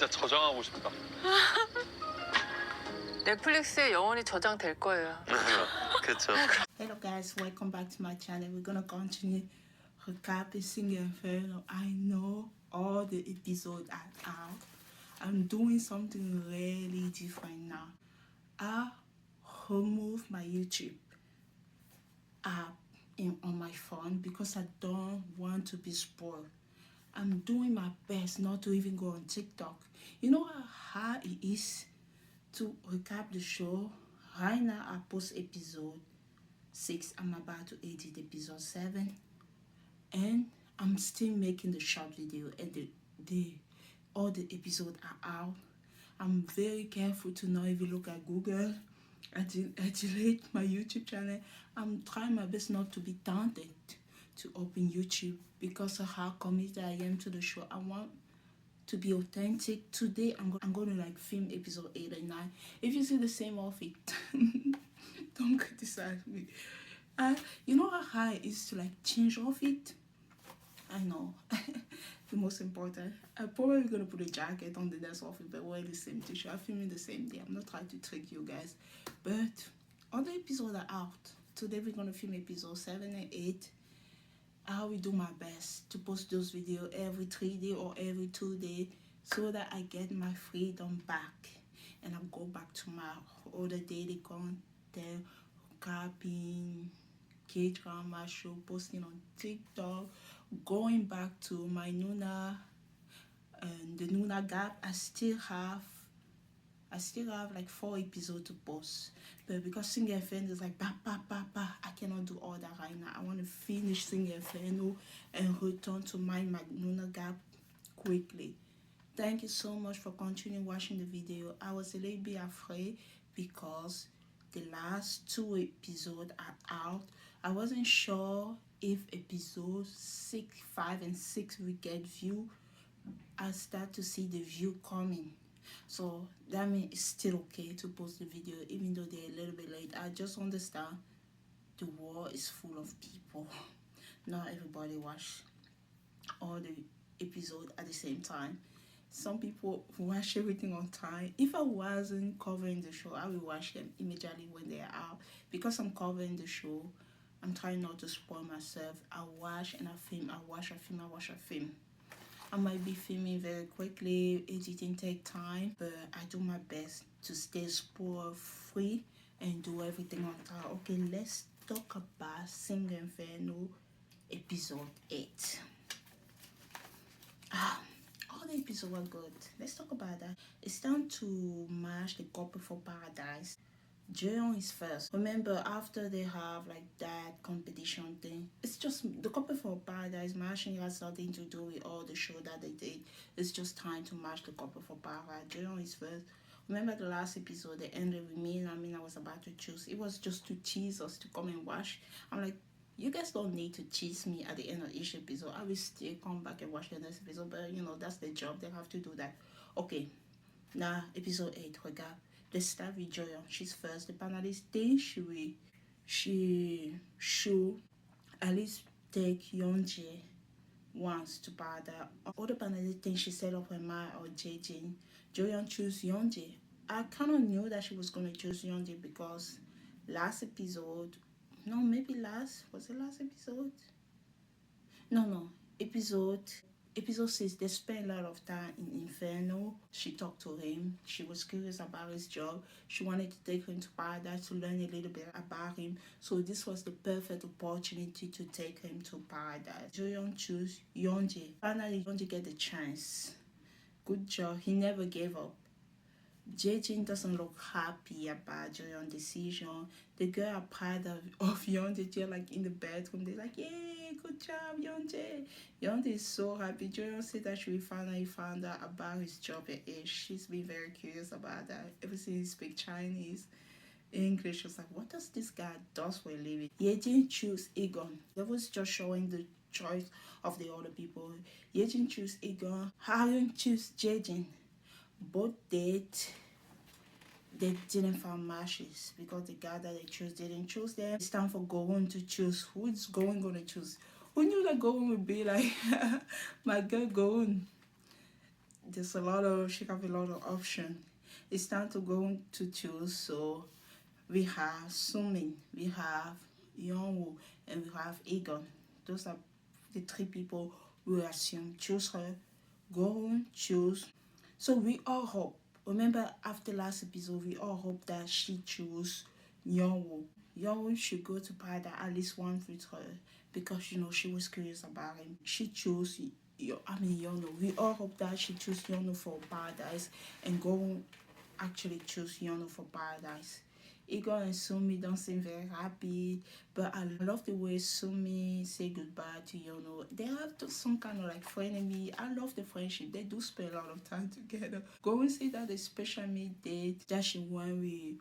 진짜 저장하고 싶다. 넷플릭스에 영원히 저장될 거예요. 그쵸. Hello guys, welcome back to my channel. We're gonna continue recapping Inferno. I know all the episodes are out. I'm doing something really different now. I removed my YouTube app on my phone because I don't want to be spoiled. I'm doing my best not to even go on TikTok. You know how hard it is to recap the show? Right now I post episode 6. I'm about to edit episode 7, and I'm still making the short video, and all the episodes are out. I'm very careful to not even look at Google. I delete my YouTube channel. I'm trying my best not to be tempted to open YouTube because of how committed I am to the show. I want to be authentic. Today I'm going to like film episode 8 and 9. If you see the same outfit, don't criticize me. You know how hard it is to like change outfit? I know. The most important. I'm probably gonna put a jacket on the next outfit, but wear the same t-shirt. I'm filming the same day. I'm not trying to trick you guys. But all the episodes are out. Today we're gonna film episode 7 and 8. I will do my best to post those videos every 3 days or every 2 days so that I get my freedom back and I'll go back to my other daily content, copying, K-drama show, posting on TikTok, going back to my Nuna and the Nuna gap. I still have like 4 episodes to post, but because Inferno is like I cannot do all that right now. I want to finish Inferno and return to my Nuna gap quickly. Thank you so much for continuing watching the video. I was a little bit afraid because the last 2 episodes are out. I wasn't sure if episodes 6, 5 and 6 will get view. I start to see the view coming. So that means it's still okay to post the video even though they're a little bit late. I just understand the world is full of people. Not everybody watch all the episodes at the same time. Some people watch everything on time. If I wasn't covering the show, I will watch them immediately when they're out. Because I'm covering the show, I'm trying not to spoil myself. I watch and I film. I watch, I film, I watch, I film. I might be filming very quickly. Editing take time, but I do my best to stay spoil free and do everything on time. Okay, let's talk about Inferno episode 8. All the episodes were good. Let's talk about that. It's time to match the couple for paradise. Jeon is first. Remember, after they have like that competition thing, it's just the couple for paradise matching has nothing to do with all the show that they did. It's just time to match the couple for paradise. Jeon is first. Remember the last episode, they ended with me and I was about to choose. It was just to tease us to come and watch. I'm like, you guys don't need to tease me at the end of each episode. I will still come back and watch the next episode, but you know, that's their job. They have to do that. Okay, now episode 8, regard. Let's start with Joyeon. She's first. The panelist think she should at least take Yeonjae once to paradise. Other panelists think she set up her mind on Jaejin. Joyeon choose Yeonjae. I kind of knew that she was going to choose Yeonjae because last episode, no, maybe last, was it last episode? No, episode 6, they spent a lot of time in Inferno. She talked to him. She was curious about his job. She wanted to take him to paradise to learn a little bit about him. So this was the perfect opportunity to take him to paradise. Joyeon chose Yeonjae. Finally, Yeonjae get the chance. Good job. He never gave up. Jaejin doesn't look happy about Joyeon's decision. The girl are proud of Yeonjae. They're like in the bedroom. They're like, yay, good job, Yeonjae. Yeonjae is so happy. Joyeon said that she finally found out about his job at age. She's been very curious about that. Ever since he speaks Chinese, English, she was like, what does this guy do for a living? Jaejin choose Egon. That was just showing the choice of the other people. Jaejin choose Egon. Haryun choose Jaejin. Both they didn't find matches because the guy that they chose didn't choose them. It's time for Gohun to choose. Who is Gohun going to choose? Who knew that Gohun would be like my girl Gohun? there's a lot of, she have a lot of option. It's time to go to choose. So we have Sumin, we have Yonwoo, and we have Egon. Those are the three people we assume choose her. Go on, choose. So we all hope. Remember, after last episode, we all hope that she choose Yonwoo. Yonwoo should go to paradise at least once with her because she was curious about him. She chose Yono. We all hope that she choose Yono for paradise and go actually choose Yono for paradise. Igor and Sumi don't seem very happy, but I love the way Sumi say goodbye to Yono. They have some kind of like frenemy. I love the friendship. They do spend a lot of time together. Go and see that the special meet date that she went with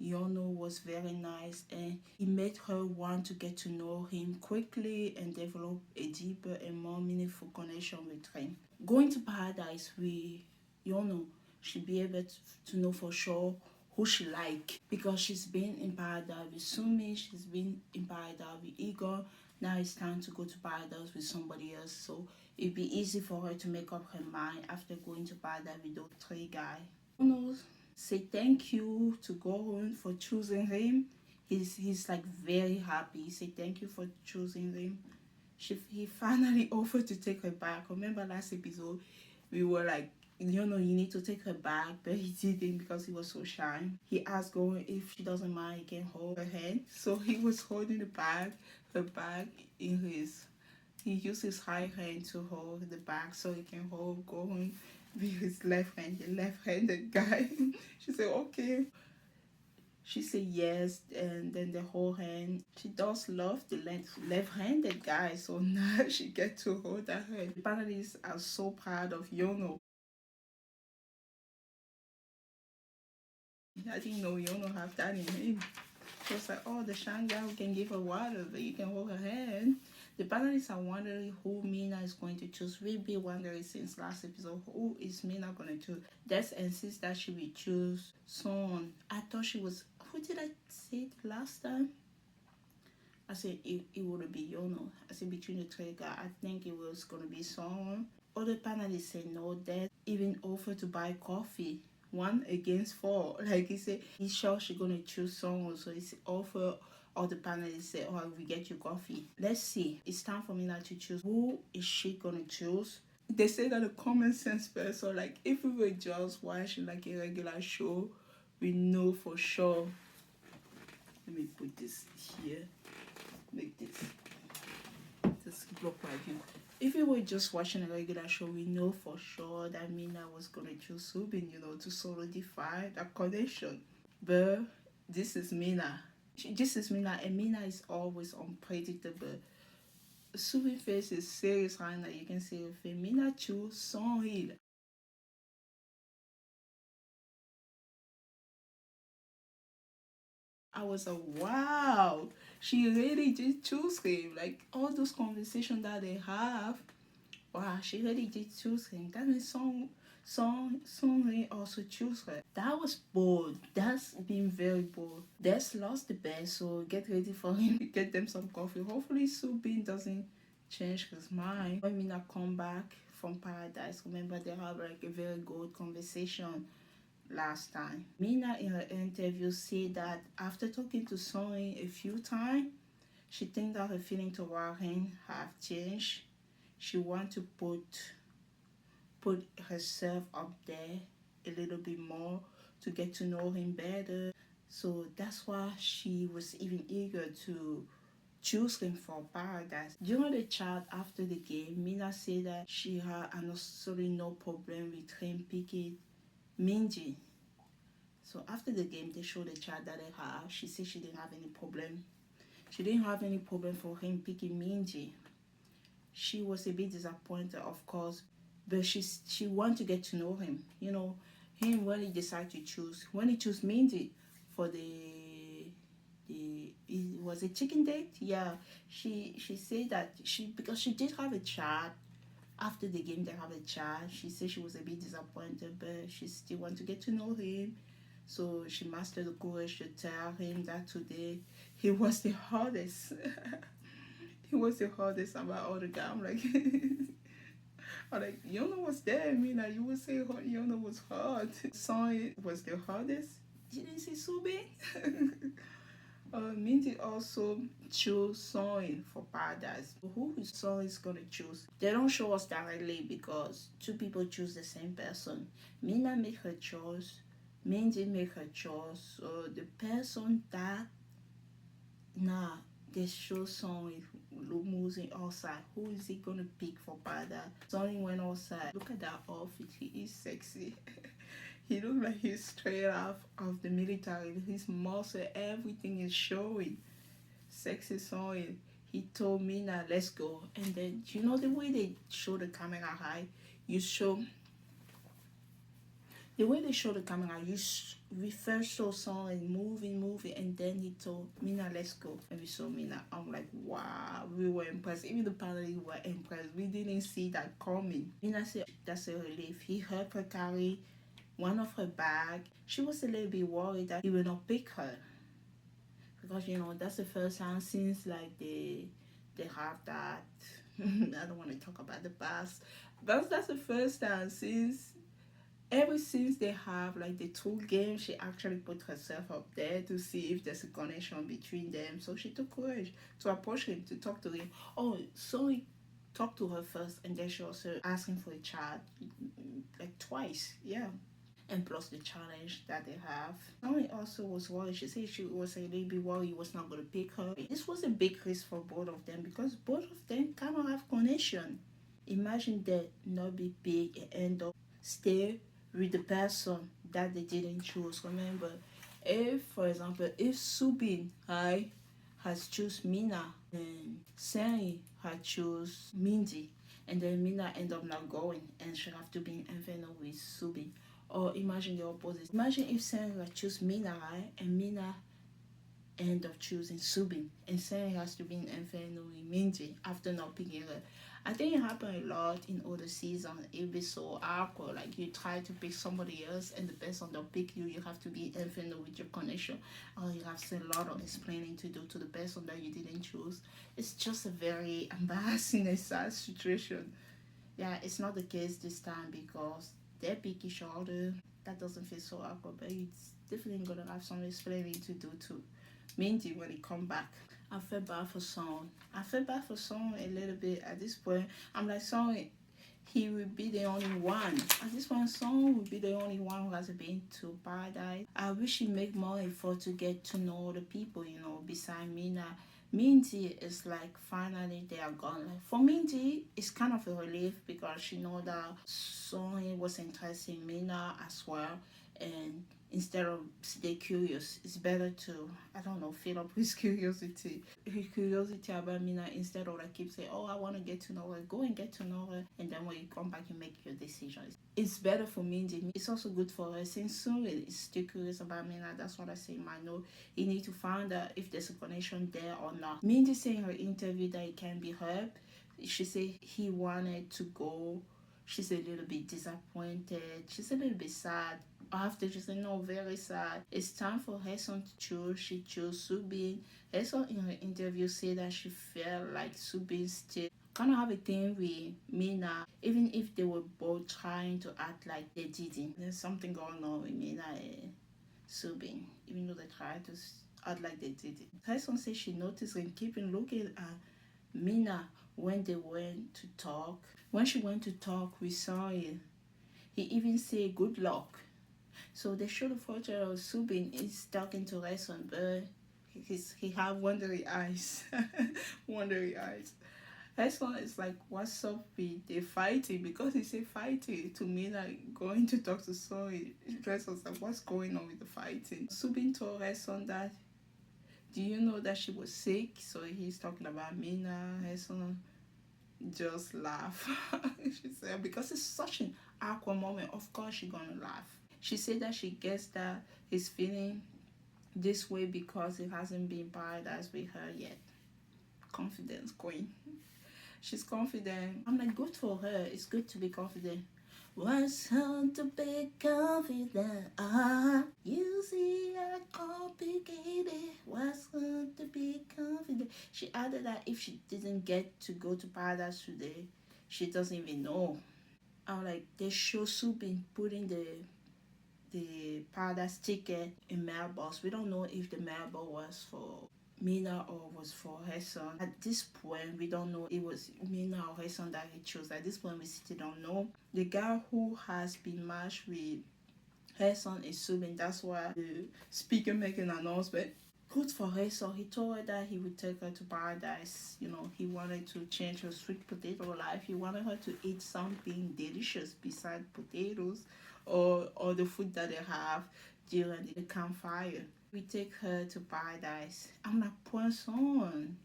Yono was very nice, and he made her want to get to know him quickly and develop a deeper and more meaningful connection with him. Going to paradise with Yono should be able to know for sure who she like, because she's been in paradise with Sumi, she's been in paradise with Igor. Now it's time to go to paradise with somebody else, so it'd be easy for her to make up her mind after going to paradise with those three guys. Yono say thank you to Goron for choosing him. He's like very happy. He say thank you for choosing him. He finally offered to take her back. Remember last episode we were like, you need to take her back, but he didn't because he was so shy. He asked Goron if she doesn't mind, he can hold her hand. So he was holding her bag in his. He used his right hand to hold the bag so he can hold Goron with his left hand, the left-handed guy. She said, okay. She said yes, and then the whole hand. She does love the left-handed guy, so now she get to hold that hand. The panelists are so proud of Yono. I didn't know Yono have that in him. She was like, oh, the shy guy who can give her water, but you can hold her hand. The panelists are wondering who Mina is going to choose. We've been wondering since last episode, who is Mina going to choose? Des insists that she will choose Son. I thought she was, who did I say it last time? I said it would be Yono. I said between the three guys, I think it was going to be Son. Other panelists said no. Des even offered to buy coffee. 1 against 4. Like he said, he's sure she's gonna choose someone, so he's offer all the panelists say, oh, we get you coffee. Let's see. It's time for me now to choose. Who is she gonna choose? They say that a common sense person, like if we were just watching like a regular show, we know for sure. Let me put this here. Make this block my view. If we were just watching a regular show, we know for sure that Mina was gonna choose Subin, to solidify that connection. But this is Mina. This is Mina, and Mina is always unpredictable. Subin face is serious right now. You can see if Mina choose Songil. I was like, wow, she really did choose him. Like all those conversations that they have. Wow, she really did choose him. That means Song also choose her. That was bold. That's been very bold. Des lost the bet, so get ready for him to get them some coffee. Hopefully Subin doesn't change his mind. When Mina come back from paradise, remember they have like a very good conversation last time. Mina in her interview said that after talking to Song a few times, she thinks that her feeling toward him have changed. She wants to put herself up there a little bit more to get to know him better. So that's why she was even eager to choose him for paradise. During the chat after the game, Mina said that she had necessarily no problem with him picking Minji. So after the game, they showed the chat that they have. She said she didn't have any problem. She didn't have any problem for him picking Minji. She was a bit disappointed, of course, but she wanted to get to know him. Him when he decided to choose. When he chose Mindy for it was a chicken date. Yeah, she said that because she did have a chat after the game. They have a chat. She said she was a bit disappointed, but she still wanted to get to know him. So she mastered the courage to tell him that today he was the hardest. He was the hardest about all the guys. I'm like, I'm like, Yona was there, Mina. You would say Yona was hard. Song was the hardest. You didn't see Subin? Mindy also chose Song for Paradise. Who Song is gonna choose? They don't show us directly because two people choose the same person. Mina make her choice. Mindy make her choice. So the person that nah, they show Song moving outside. Who is he gonna pick for Paradise? Song went outside. Look at that outfit. He is sexy. He looks like he's straight out of the military. His muscle, everything is showing. Sexy Song. He told me now, let's go. And then, you know the way they show the camera high? You show the way they show the camera, we first saw Song moving, and then he told Mina, let's go. And we saw Mina. I'm like, wow, we were impressed. Even the parents were impressed. We didn't see that coming. Mina said, that's a relief. He helped her carry one of her bag. She was a little bit worried that he will not pick her. Because, you know, that's the first time since, like, they have that. I don't want to talk about the past. But that's the first time ever since they have like the two games, she actually put herself up there to see if there's a connection between them. So she took courage to approach him, to talk to him. Oh, so he talked to her first, and then she also asked him for a chat like twice. Yeah. And plus the challenge that they have. Naomi also was worried. She said she was a little bit worried he was not going to pick her. This was a big risk for both of them because both of them kind of have connection. Imagine that not be big and end up stay with the person that they didn't choose. Remember, if for example, if Subin has choose Mina and Sari had choose Mindy, and then Mina end up not going and she have to be in Inferno with Subin. Or imagine the opposite. Imagine if Sari choose Mina, right? And Mina end up choosing Subin, and Sari has to be in Inferno with Mindy after not picking her. I think it happened a lot in other seasons. It be so awkward. Like you try to pick somebody else and the person don't pick you. You have to be infinite with your connection. Or you have a lot of explaining to do to the person that you didn't choose. It's just a very embarrassing and sad situation. Yeah, it's not the case this time because they pick each other. That doesn't feel so awkward, but it's definitely gonna have some explaining to do to Mindy when he come back. I feel bad for Song. I feel bad for Song a little bit at this point. I'm like, Song, he will be the only one. At this point, Song will be the only one who has been to Paradise. I wish he make more effort to get to know the people, you know, beside Mina. Mindy is like finally they are gone. Like for Mindy, it's kind of a relief because she know that Song was interested in Mina as well, and instead of stay curious, it's better to, I don't know, fill up his curiosity about Mina instead of like keep saying, oh, I want to get to know her. Go and get to know her, and then when you come back you make your decisions. It's better for Mindy. It's also good for her since soon is still curious about Mina. That's what I say in my note. You need to find out if there's a connection there or not. Mindy said in her interview that it can be helped. She said he wanted to go. She's a little bit disappointed. She's a little bit sad. After she said, no, very sad. It's time for Hesson to choose. She chose Subin. Hesson in her interview said that she felt like Subin still kind of have a thing with Mina, even if they were both trying to act like they didn't. There's something going on with Mina and Subin, even though they tried to act like they didn't. Hesson said she noticed him keeping looking at Mina when they went to talk. When she went to talk, we saw it. He even said good luck. So they show the photo of Subin is talking to Hesson, but he have wondery eyes. Wondery eyes. Hesson is like, what's up with they fighting? Because he said fighting to me, like going to talk to Zoe. Hesson's like, what's going on with the fighting? Subin told Hesson that, do you know that she was sick? So he's talking about Mina. Hesson just laugh. She said, because it's such an awkward moment, of course she's gonna laugh. She said that she gets that he's feeling this way because he hasn't been paradise with her yet. Confidence queen. She's confident. I'm like, good for her. It's good to be confident. What's hard to be confident? You see how complicated. What's hard to be confident? She added that if she didn't get to go to paradise today, she doesn't even know. like they show Subin putting the paradise ticket in mailbox. We don't know if the mailbox was for Mina or was for her son. At this point, we don't know it was Mina or her son that he chose. At this point, we still don't know. The guy who has been matched with her son is Subin. That's why the speaker making an announcement. Good for her son. He told her that he would take her to paradise. You know, he wanted to change her sweet potato life. He wanted her to eat something delicious besides potatoes or the food that they have during the campfire. We take her to paradise. I'm like, Poisson.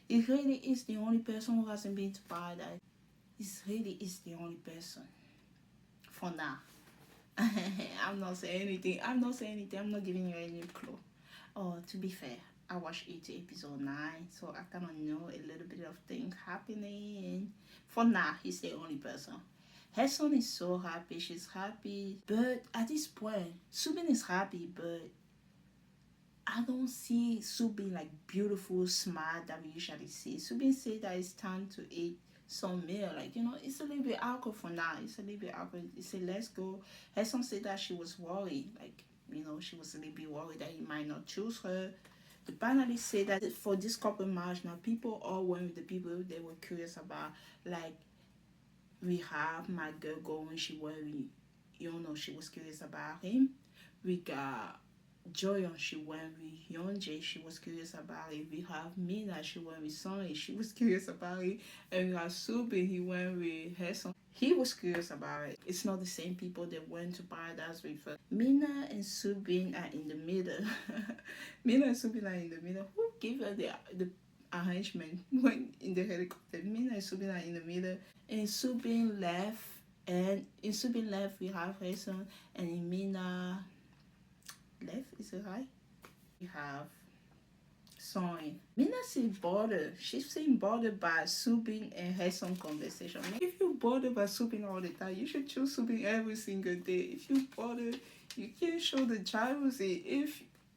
It really is the only person who hasn't been to paradise. It really is the only person. For now. I'm not saying anything. I'm not saying anything. I'm not giving you any clue. Oh, to be fair, I watched 8 to episode 9, so I kind of know a little bit of things happening. For now, he's the only person. Her son is so happy. She's happy. But at this point, Subin is happy, but I don't see Subin like beautiful, smart that we usually see. Subin said that it's time to eat some meal. Like, you know, it's a little bit awkward for now. It's a little bit awkward. He said, let's go. Her son said that she was worried. Like, you know, she was a little bit worried that he might not choose her. The panelists say that for this couple marriage now, people all went with the people they were curious about. Like, we have my girl going, she worried, you know, she was curious about him. We got Joyon, she went with Yonje, she was curious about it. We have Mina, she went with Sonny, she was curious about it. And we have Subin, he went with her son. He was curious about it. It's not the same people that went to paradise with her. Mina and Subin are in the middle. Mina and Subin are in the middle. Who gave her the arrangement when in the helicopter? Mina and Subin are in the middle. And Subin left. And in Subin left, we have her son. And in Mina left, is it right? We have Soin. Mina seems bothered. She seems bothered by Subin and her son conversation. If you're bothered by Subin all the time, you should choose Subin every single day. If you're bothered, you can't show the jealousy.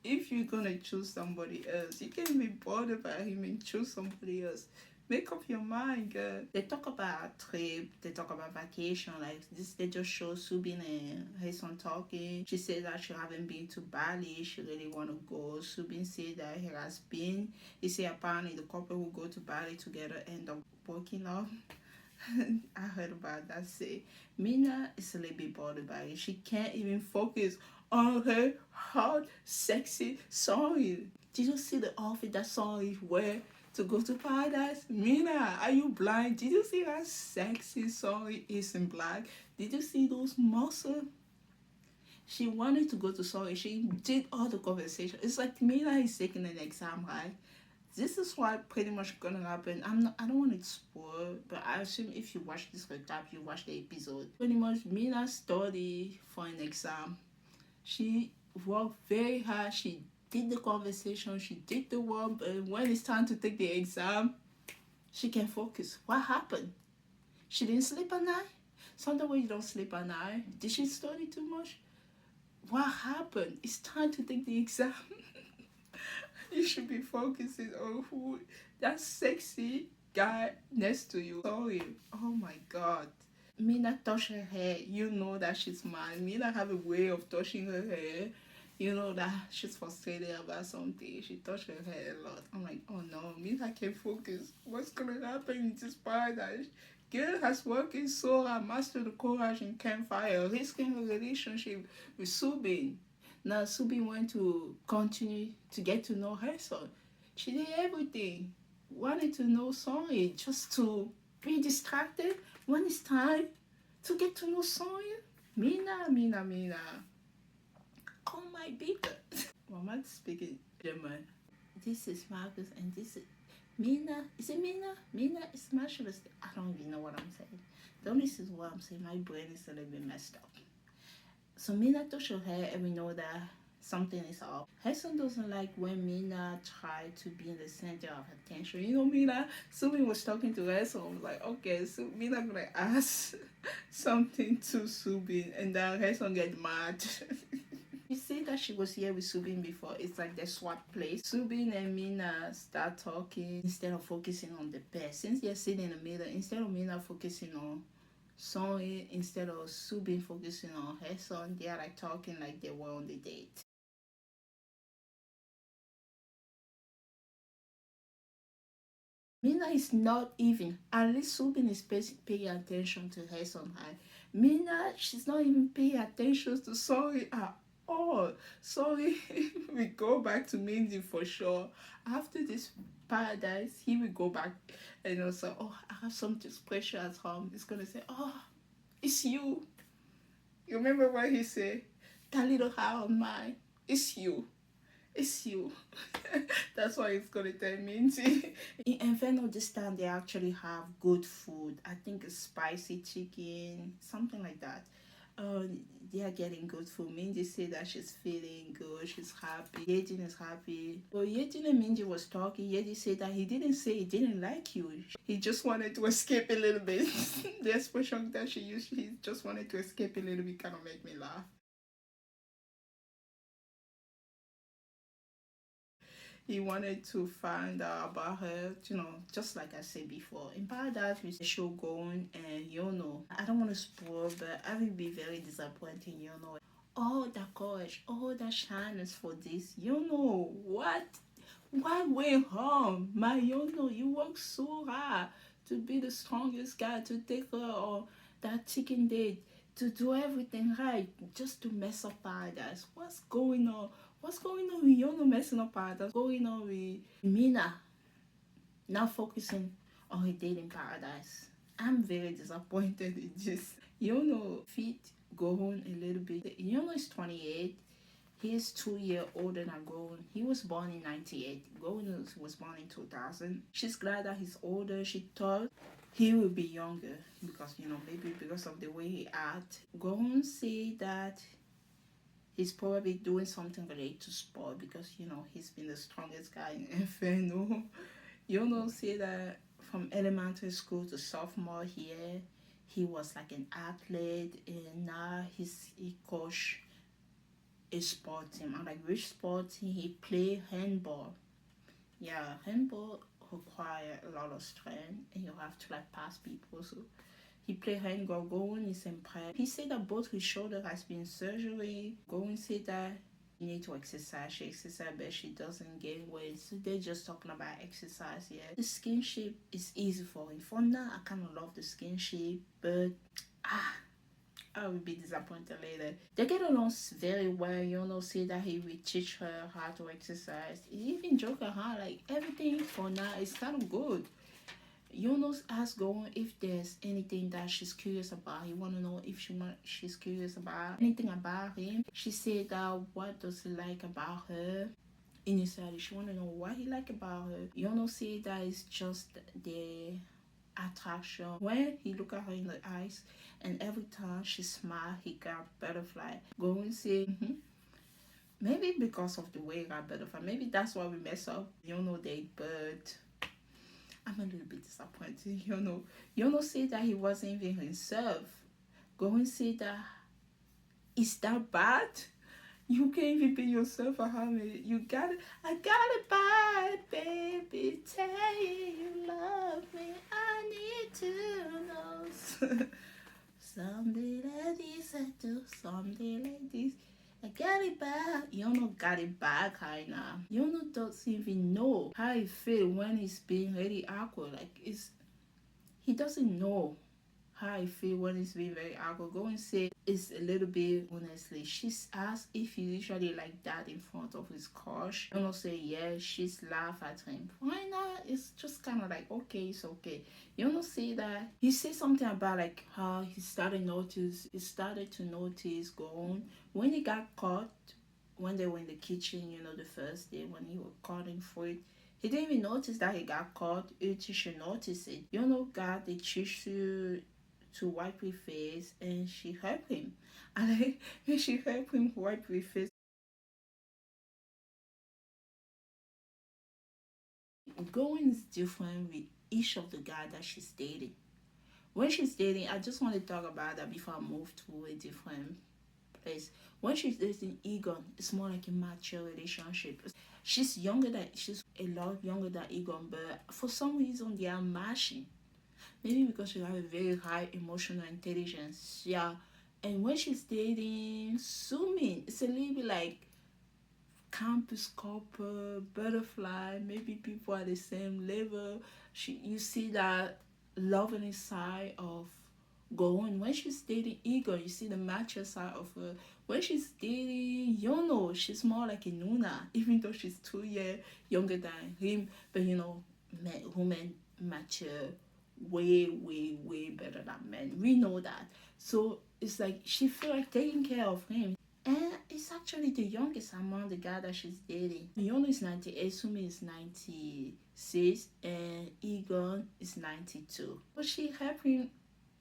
If you're gonna choose somebody else, you can't be bothered by him and choose somebody else. Make up your mind, girl. They talk about a trip, they talk about vacation, like this they just show Subin and her son talking. She said that she haven't been to Bali, she really wanna go. Subin said that he has been. He said apparently the couple who go to Bali together end up working up. I heard about that say. Mina is a little bit bothered by it. She can't even focus on her hot, sexy song. Did you see the outfit that song wear to go to paradise? Mina, are you blind? Did you see that sexy song is in black? Did you see those muscles? She wanted to go to Sorry. She did all the conversation. It's like Mina is taking an exam, right? This is what pretty much gonna happen. I don't want it spoiled, but I assume if you watch this recap, you watch the episode. Pretty much Mina studied for an exam. She worked very hard. She did the conversation. She did the work. But when it's time to take the exam, she can't focus. What happened? She didn't sleep at night? Sometimes when you don't sleep at night, did she study too much? What happened? It's time to take the exam. You should be focusing on who that sexy guy next to you. Sorry. Oh my god. Mina touch her hair. You know that she's mad. Mina have a way of touching her hair. You know that she's frustrated about something. She touched her hair a lot. I'm like, oh no, Mina can't focus. What's gonna happen in this paradise? Girl has worked so hard, mastered the courage in campfire, risking a relationship with Subin. Now Subin went to continue to get to know her son. She did everything. Wanted to know Sonya just to be distracted when it's time to get to know Sonya. Mina. Oh my baby. Mama speaking German. This is Marcus and this is Mina. Is it Mina? Mina is Marshall's. I don't even know what I'm saying. Don't listen to what I'm saying. My brain is a little bit messed up. So Mina touched her hair and we know that something is up. Her son doesn't like when Mina tried to be in the center of attention. You know, Mina, Subin was talking to her, so I was like, okay, so Mina gonna ask something to Subin, and then her son get mad. You see that she was here with Subin before. It's like they swap place. Subin and Mina start talking instead of focusing on the past. Since they're sitting in the middle, instead of Mina focusing on Song instead of Sue being focusing on her son, they are like talking like they were on the date. Mina is not even, at least Subin is paying attention to her somehow. Mina, she's not even paying attention to Sorry at all. Sorry, we go back to Mindy for sure. After this paradise, he will go back and also, oh, I have something special at home. He's gonna say, oh, it's you. You remember what he said? That little heart of mine, it's you. It's you. That's why it's gonna tell Minty. In Inferno this time they actually have good food. I think it's spicy chicken, something like that. They are getting good food. Minji said that she's feeling good, she's happy. Yejin is happy. Well, Yejin and Minji was talking. Yejin said that he didn't say he didn't like you. He just wanted to escape a little bit. The expression that she used, he just wanted to escape a little bit, kind of make me laugh. He wanted to find out about her, just like I said before. In Paradise, we see the show going, and I don't want to spoil, but I will be very disappointing, All the courage, all the shyness for this, what? Why went home? My, you work so hard to be the strongest guy, to take her on that chicken date, to do everything right, just to mess up Paradise. What's going on? What's going on with Yono messing up Paradise? What's going on with Mina not focusing on her dating Paradise? I'm very disappointed in this. Yono feet go on a little bit. Yono is 28. He is 2 years older than Gohan. He was born in 98. Gohan was born in 2000. She's glad that he's older. She thought he will be younger because, maybe because of the way he acts. Gohan said that he's probably doing something related to sport because, he's been the strongest guy in Inferno. Say that from elementary school to sophomore year, he was like an athlete, and now he coach a sport team. And like which sport team? He play handball. Yeah, handball require a lot of strength and you have to like pass people. So he play handball. Going is impressed. He said that both his shoulder has been surgery. Going said that you need to exercise. She exercise, but she doesn't gain weight. So they're just talking about exercise. Yeah, the skinship is easy for him. For now, I kind of love the skinship, but I will be disappointed later. They get along very well. Say that he will teach her how to exercise. He even joke around like everything for now is kind of good. Ask Gohan if there's anything that she's curious about. He wanna know if she's curious about anything about him. She said that what does he like about her. Initially, she wanna know what he like about her. Say that it's just the attraction. When he look at her in the eyes, and every time she smile, he got butterfly. Go and say, maybe because of the way he got butterfly. Maybe that's why we mess up. They, but I'm a little bit disappointed. Say that he wasn't even himself. Go and say that is that bad? You can't even be yourself, Muhammad. You got it. I got it bad, baby. Tell you love me. I need to know. Someday like this, I do. Someday like this. I got it back. Got it back right now. Doesn't even know how he feel when he's being really awkward. Like he doesn't know how I feel when it's being very awkward. Go and say it's a little bit honestly. She's asked if he usually like that in front of his crush. Say yeah, she's laugh at him. Why not? It's just kind of like okay, it's okay. Say that he said something about like how he started to notice Gohan when he got caught when they were in the kitchen, the first day when he was cutting fruit. He didn't even notice that he got caught. Your teacher noticed it. Got the tissue to wipe his face, and she helped him. And she helped him wipe his face. Going is different with each of the guys that she's dating. When she's dating, I just want to talk about that before I move to a different place. When she's dating Egon, it's more like a mature relationship. She's a lot younger than Egon, but for some reason they are mashing. Maybe because she have a very high emotional intelligence. Yeah. And when she's dating Sumin, it's a little bit like campus couple, butterfly, maybe people at the same level. You see that love on the side of going. When she's dating Igor, you see the mature side of her. When she's dating Yono, she's more like a Nuna, even though she's 2 years younger than him. But women mature way better than men. We know that. So it's like she feel like taking care of him. And it's actually the youngest among the guy that she's dating. Yono is 98, Sumi is 96, and Egon is 92. But she helped him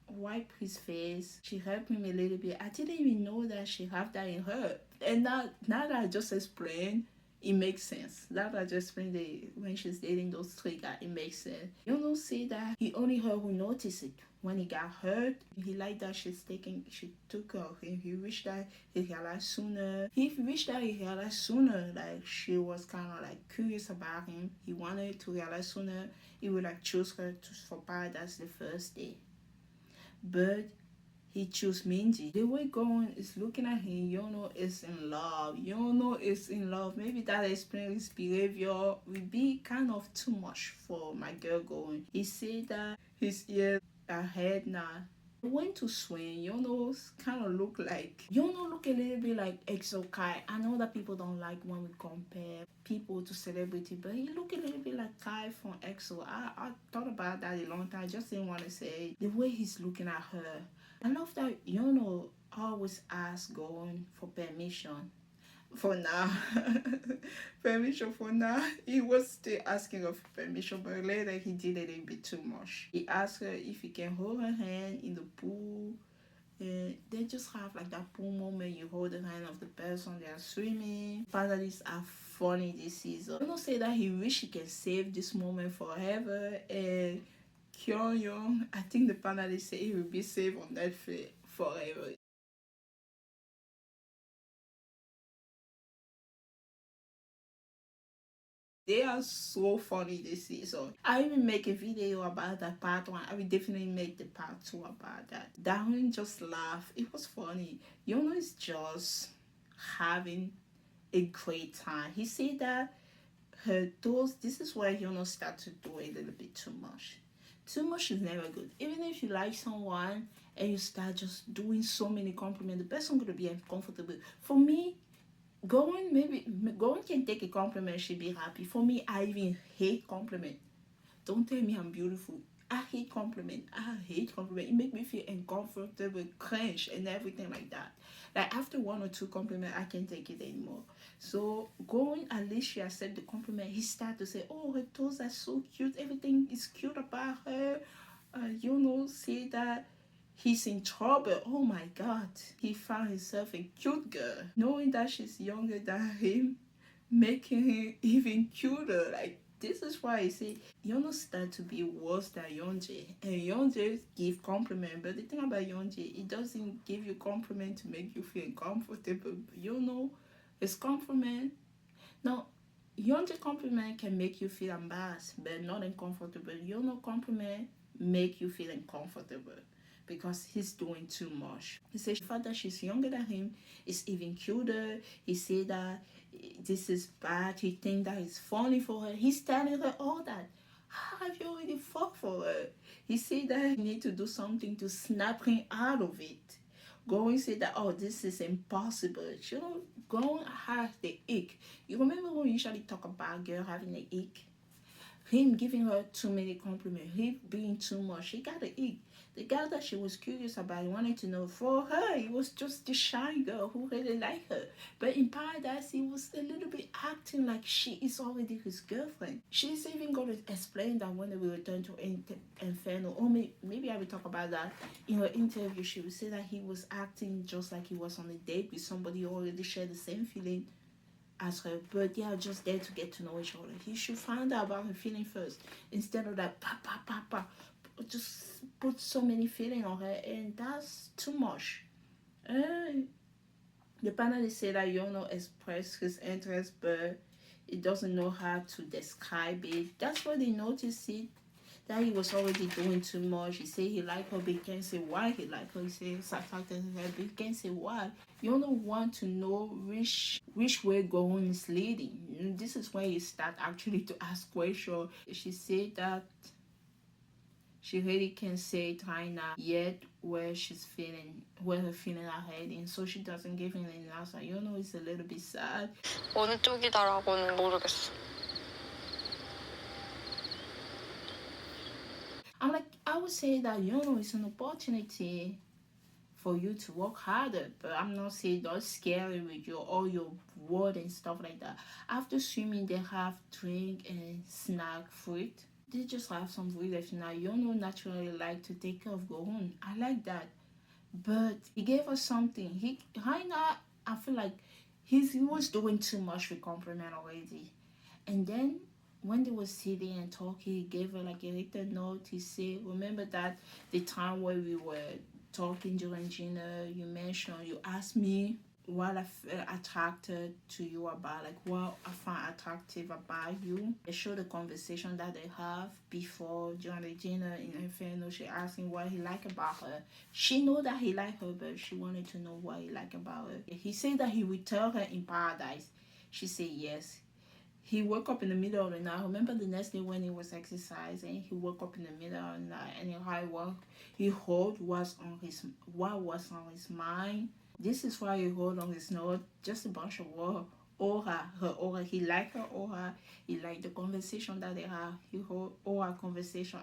wipe his face. She helped him a little bit. I didn't even know that she have that in her. And now that I just explained, it makes sense. Now that I just explained when she's dating those three guys, it makes sense. You don't see that he only her who noticed it. When he got hurt, he liked that she took care of him. He wished that he realized sooner. He wished that he realized sooner. Like she was kind of like curious about him. He wanted to realize sooner. He would like choose her for paradise the first day. But he chose Minji. The way going is looking at him, Yono is in love. Yono is in love. Maybe that explains his behavior will be kind of too much for my girl going. He said that his ears are head now. They went to swing. Yono kind of look a little bit like EXO Kai. I know that people don't like when we compare people to celebrity, but he look a little bit like Kai from EXO. I thought about that a long time. I just didn't want to say it. The way he's looking at her. I love that Yono always asks going for permission. For now, permission for now. He was still asking her for permission, but later he did a little bit too much. He asked her if he can hold her hand in the pool. And they just have like that pool moment. You hold the hand of the person, they are swimming. Panelists are funny this season. Yono say that he wish he can save this moment forever. And Kyung Young, I think the panelists say he will be saved on Netflix forever. They are so funny this season. I even make a video about that part one. I will definitely make the part two about that. Darwin just laughed. It was funny. Yono is just having a great time. He said that her toes, this is where Yono start to do a little bit too much. Too much is never good. Even if you like someone and you start just doing so many compliments, the person gonna be uncomfortable. For me, going can take a compliment, she be happy. For me, I even hate compliment. Don't tell me I'm beautiful. I hate compliment. I hate compliment. It make me feel uncomfortable, cringe, and everything like that. Like after one or two compliment, I can't take it anymore. So going, at least she accept the compliment. He start to say, "Oh, her toes are so cute. Everything is cute about her." Say that he's in trouble. Oh my God. He found himself a cute girl. Knowing that she's younger than him, making him even cuter. Like, this is why I say Yono start to be worse than Yonje. And Yonje give compliment. But the thing about Yonje, it doesn't give you compliment to make you feel uncomfortable. His compliment. Now, Yonje compliment can make you feel embarrassed, but not uncomfortable. Yono compliment make you feel uncomfortable because he's doing too much. He says the fact that she's younger than him is even cuter. He said that this is bad. He think that it's funny for her. He's telling her all that. How have you already fought for her? He said that he need to do something to snap him out of it. Going say that, oh, this is impossible. You know, going has the ick. You remember when we usually talk about a girl having the ick? Him giving her too many compliments, him being too much. She got the ick. The guy that she was curious about, wanted to know, for her, it was just the shy girl who really liked her. But in Paradise, he was a little bit acting like she is already his girlfriend. She's even going to explain that when we return to Inferno, or maybe I will talk about that in her interview. She will say that he was acting just like he was on a date with somebody who already shared the same feeling as her, but they are just there to get to know each other. He should find out about her feeling first instead of that just put so many feeling on her, and that's too much. The panelist said that Yono expressed his interest, but it doesn't know how to describe it. That's why they noticed it. that he was already doing too much. He said he liked her, but he can't say why he liked her. He said he's attracted to her, but he can't say why. You don't want to know which way going is leading. And this is when you start actually to ask questions. She said that she really can't say it right now yet where her feeling are heading, so she doesn't give him an answer. You know, it's a little bit sad. 어느 쪽이다라고는 모르겠어. I would say that, you know, it's an opportunity for you to work harder, but I'm not saying don't scary with your all your word and stuff like that. After swimming, they have drink and snack fruit. They just have some food left now. You know, naturally like to take care of Gohun. I like that, but he gave us something. Right now, I feel like he was doing too much with compliment already, and then when they were sitting and talking, he gave her like a little note. He said, remember that the time where we were talking during dinner, you mentioned, you asked me what I felt attracted to you about, like what I find attractive about you. They show the conversation that they have before during the dinner in Inferno. She asked him what he liked about her. She know that he liked her, but she wanted to know what he liked about her. He said that he would tell her in paradise. She said yes. He woke up in the middle of the night. I remember the next day when he was exercising, he woke up in the middle of the night and he heard what was on his mind. This is why he heard on his note just a bunch of words. Her aura. He liked her aura. He liked the conversation that they have. He heard aura conversation,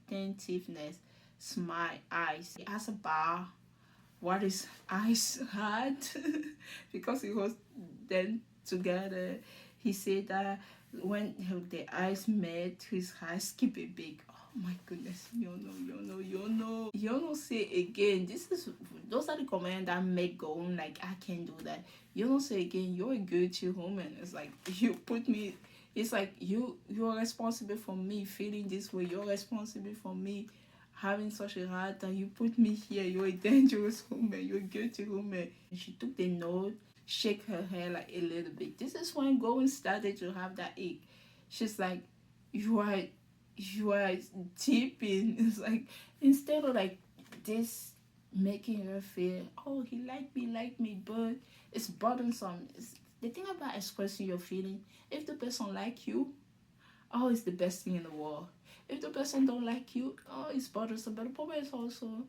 attentiveness, smile, eyes. He asked about what his eyes had because he was then together. He said that when the eyes met, his eyes keep it big. Oh my goodness, you know. Say again, those are the comments that make go on like I can't do that. You don't say again, you're a good woman. It's like you put me. It's like you're responsible for me feeling this way. You're responsible for me having such a hard time. You put me here. You're a dangerous woman. You're a guilty woman. And she took the note, shake her hair like a little bit. This is when Gowen started to have that ache. She's like, you are tipping. It's like instead of like this making her feel, oh, he like me, but it's burdensome. The thing about expressing your feeling, if the person like you, oh, it's the best thing in the world. If the person don't like you, oh, it's bothersome. But the problem is also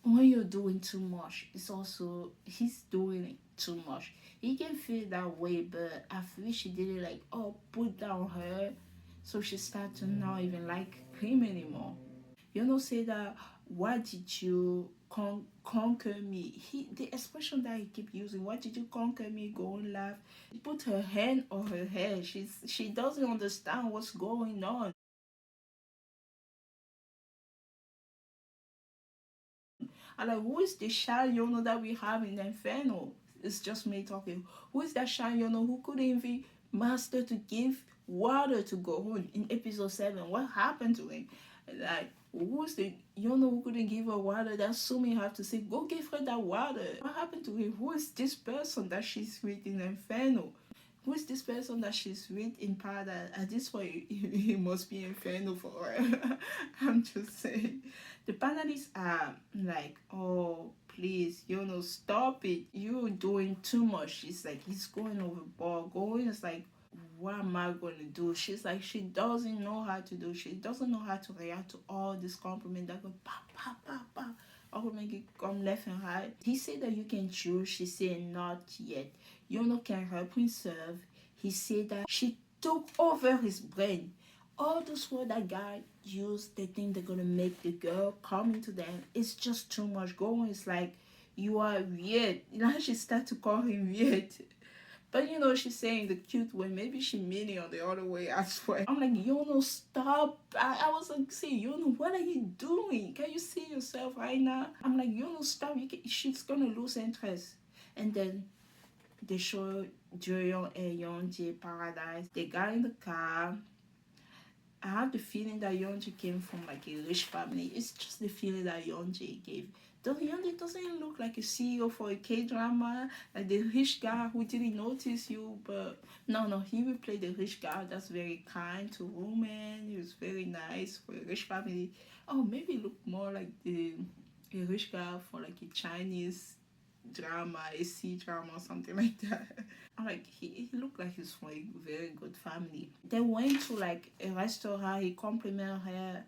when you're doing too much, it's also he's doing it too much. He can feel that way, but I feel she did it like, oh, put down her, so she start to not even like him anymore. You know, say that, why did you conquer me? The expression that he keep using, why did you conquer me? Go and laugh. She put her hand on her head. She doesn't understand what's going on. I'm like, who is the shy Yono that we have in Inferno? It's just me talking. Who is that shy Yono who couldn't even master to give water to Gohun in episode 7? What happened to him? Like, who's the Yono who couldn't give her water? That Sumi have to say, go give her that water. What happened to him? Who is this person that she's with in Inferno? Who is this person that she's with in paradise? At this point, he must be Inferno for her. I'm just saying. The panelists are like, oh, please, stop it. You're doing too much. She's like, he's going overboard. Going is like, what am I going to do? She's like, she doesn't know how to do. She doesn't know how to react to all this compliment that go pop, pop, pop, pop. Or make it come left and right. He said that you can choose. She said not yet. Can help himself. He said that she took over his brain. All those words that God used, they think they're gonna make the girl come into them. It's just too much. Going is like, you are weird. Now she start to call him weird. But she's saying the cute way. Maybe she mean it on the other way as well. I'm like, stop. I was like, see, what are you doing? Can you see yourself right now? I'm like, stop. She's gonna lose interest. And then they show Joyeon and Yeonji paradise. They got in the car. I have the feeling that Yeonji came from like a rich family. It's just the feeling that Yeonji gave. It doesn't look like a CEO for a K-drama, like the rich guy who didn't notice you, but no, he will play the rich guy that's very kind to women. He was very nice for a rich family. Oh, maybe look more like a rich guy for like a Chinese drama, a C drama or something like that. Like he looked like he's from a very good family. They went to like a restaurant. He complimented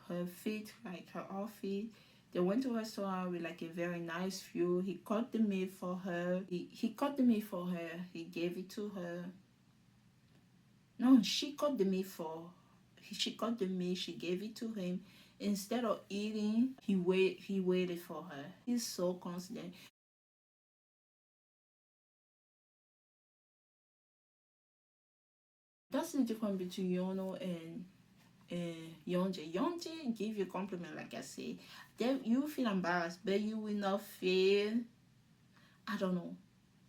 her fit, like her outfit. They went to a restaurant with like a very nice view. He cut the meat for her. He cut the meat for her. He gave it to her. No, she cut the meat for. She cut the meat. She gave it to him. Instead of eating, he waited for her. He's so confident. That's the difference between Yono and Yonje. Yonje give you compliment, like I say. Then you feel embarrassed, but you will not feel, I don't know,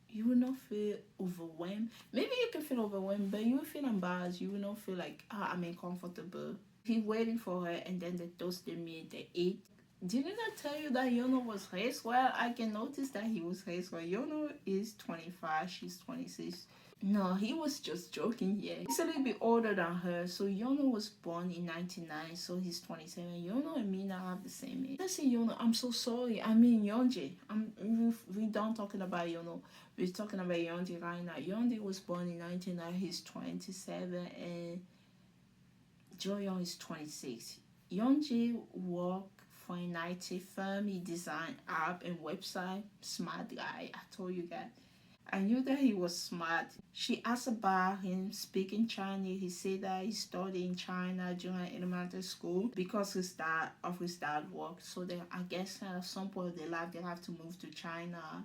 you will not feel overwhelmed. Maybe you can feel overwhelmed, but you will feel embarrassed. You will not feel like, I'm uncomfortable. He waiting for her, and then they toasted me, they ate. Didn't I tell you that Yono was raised well? I can notice that he was raised well. Yono is 25, she's 26. No, he was just joking, yeah. He's a little bit older than her. So Yono was born in 99, so he's 27. Yono and me now have the same age. Let's say Yono, I'm so sorry. I mean Yonje. We don't talking about Yono. We're talking about Yonje right now. Yonje was born in 99, he's 27, and Joyon is 26. Yonje worked for an IT firm. He designed app and website. Smart guy, I told you guys. I knew that he was smart. She asked about him speaking Chinese. He said that he studied in China during elementary school because his dad work. So they, I guess at some point of their life they have to move to China.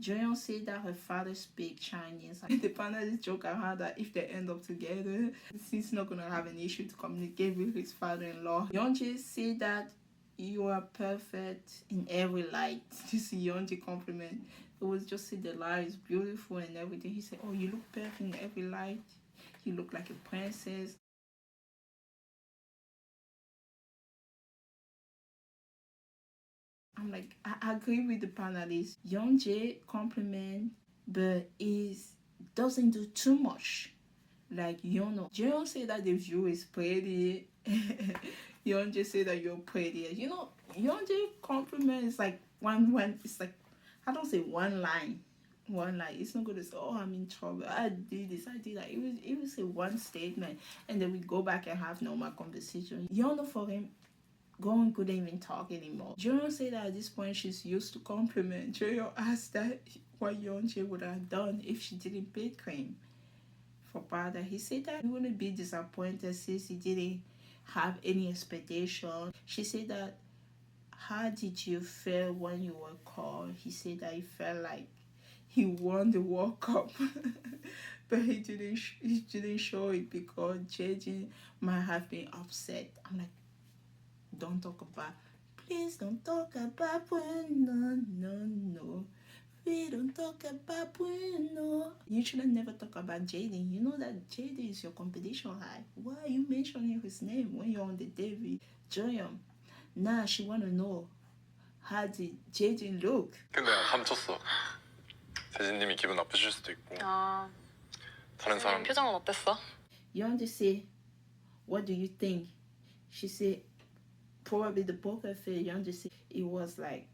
Joyeon said that her father speaks Chinese. The panelists joke around that if they end up together, he's not gonna have an issue to communicate with his father-in-law. Yeonjae said that you are perfect in every light. This is Yeonjae compliment. It was just say the light is beautiful and everything. He said, "Oh, you look perfect in every light. You look like a princess." I'm like, I agree with the panelists. Yeonjae compliment, but is doesn't do too much. Like Yono. Jeon say that the view is pretty. Yeonjae say that you're pretty. You know, Yeonjae compliment is like one. It's like, I don't say one line. One line. It's not gonna say, "Oh, I'm in trouble. I did this. I did that." It was say one statement, and then we go back and have normal conversation. Yono for him, Gon couldn't even talk anymore. Joyeon said that at this point she's used to compliment. Joyeon asked that what Yeonjae would have done if she didn't pay cream for powder. He said that he wouldn't be disappointed since he didn't have any expectation. She said that, how did you feel when you were called? He said that he felt like he won the World Cup. But he didn't show it because JJ might have been upset. I'm like, don't talk about, please don't talk about Bueno, no. We don't talk about Bueno. You should have never talk about Jaden. You know that Jaden is your competition high. Why are you mentioning his name when you're on the date with Joyeon? Now she wanna know, how did Jaden look? 근데 감췄어. 재진님이 기분 나쁘실 수도 있고 아, 다른 선생님 사람 표정은 어땠어? Yeon say, what do you think? She said, probably the poker face. Yeon say it was like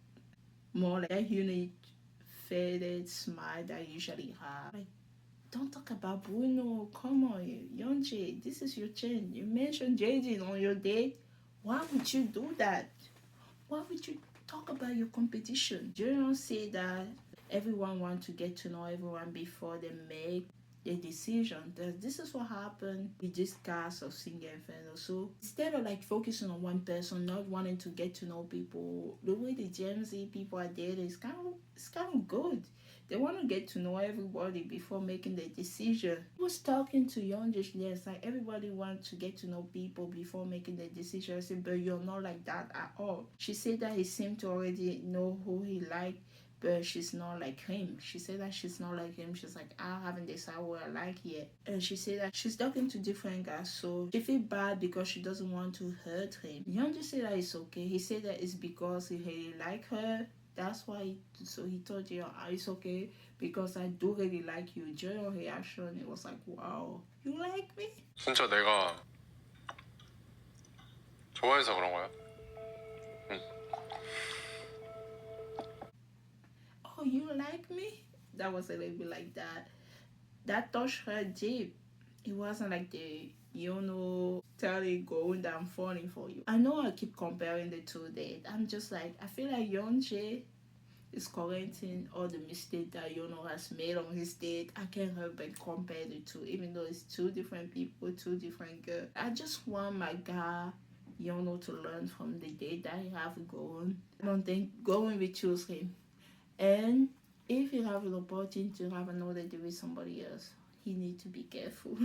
more like that unique faded smile that I usually have. Like, don't talk about Bruno. Come on, Yeonjae. This is your chance. You mentioned Jaden on your date. Why would you do that? Why would you talk about your competition? Jeon said that everyone wants to get to know everyone before they make a decision. That this is what happened with this cast of Singer Inferno. So instead of like focusing on one person, not wanting to get to know people, the way the Gen Z people are dating is kind of good. They want to get to know everybody before making the decision. I was talking to Young just yes, like everybody wants to get to know people before making the decision. I said, but you're not like that at all. She said that he seemed to already know who he liked but she's not like him. She said that she's not like him. She's like, I haven't decided what I like yet. And she said that she's talking to different guys, so she feel bad because she doesn't want to hurt him. Yeonjae said that it's okay. He said that it's because he really like her. That's why. So he told you, it's okay because I do really like you. Joyo's reaction, it was like, wow, you like me? 진짜 내가 좋아해서 그런 거야? Oh, you like me? That was a little bit like that. That touched her deep. It wasn't like the, telling going that I'm falling for you. I know I keep comparing the two dates. I'm just like, I feel like Yeonjae is correcting all the mistakes that has made on his date. I can't help but compare the two, even though it's two different people, two different girls. I just want my guy, to learn from the date that he have going. I don't think going will choose him. And if you have an opportunity to have another date with somebody else, he need to be careful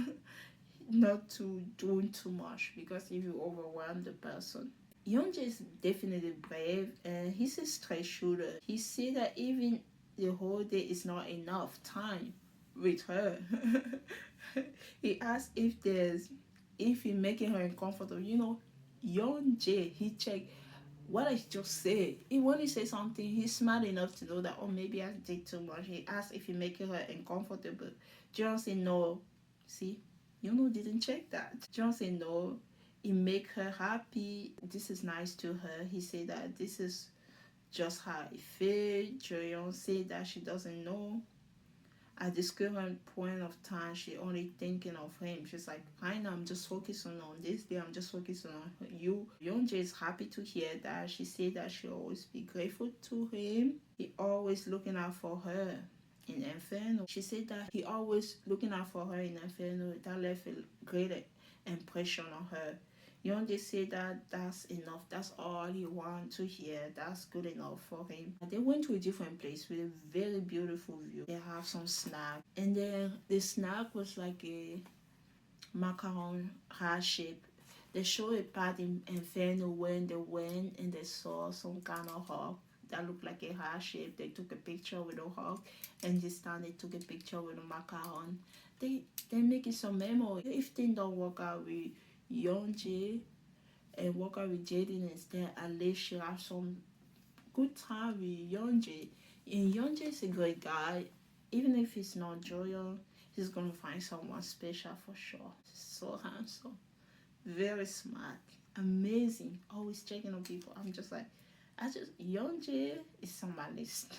not to doing too much, because if you overwhelm the person. Yeonjae is definitely brave, and he's a straight shooter. He said that even the whole day is not enough time with her. He asked if he making her uncomfortable. Yeonjae, he checked what I just said. When he say something, he's smart enough to know that, oh, maybe I did too much. He asked if he making her uncomfortable. John said no. See, didn't check that. John said no. It make her happy. This is nice to her. He said that this is just how it feels. Joyeon said that she doesn't know. At this current point of time, she only thinking of him. She's like, fine, I'm just focusing on this day. I'm just focusing on you. Yeonjae is happy to hear that. She said that she'll always be grateful to him. He always looking out for her in Inferno. She said that he always looking out for her in Inferno. That left a great impression on her. Yeonjae said that that's enough. That's all he want to hear. That's good enough for him. They went to a different place with a very beautiful view. They have some snack, and then the snack was like a macaron heart shape. They show a part in Inferno when they went and they saw some kind of hawk that looked like a heart shape. They took a picture with a hawk, and this time they took a picture with a macaron. They making some memory. If things don't work out with Yeonjae and work out with Jaden instead, at least she have some good time with Yeonjae. And Yeonjae is a great guy. Even if he's not Joyeon, he's gonna find someone special for sure. So handsome, very smart, amazing, always checking on people. I'm just like, Yeonjae is on my list.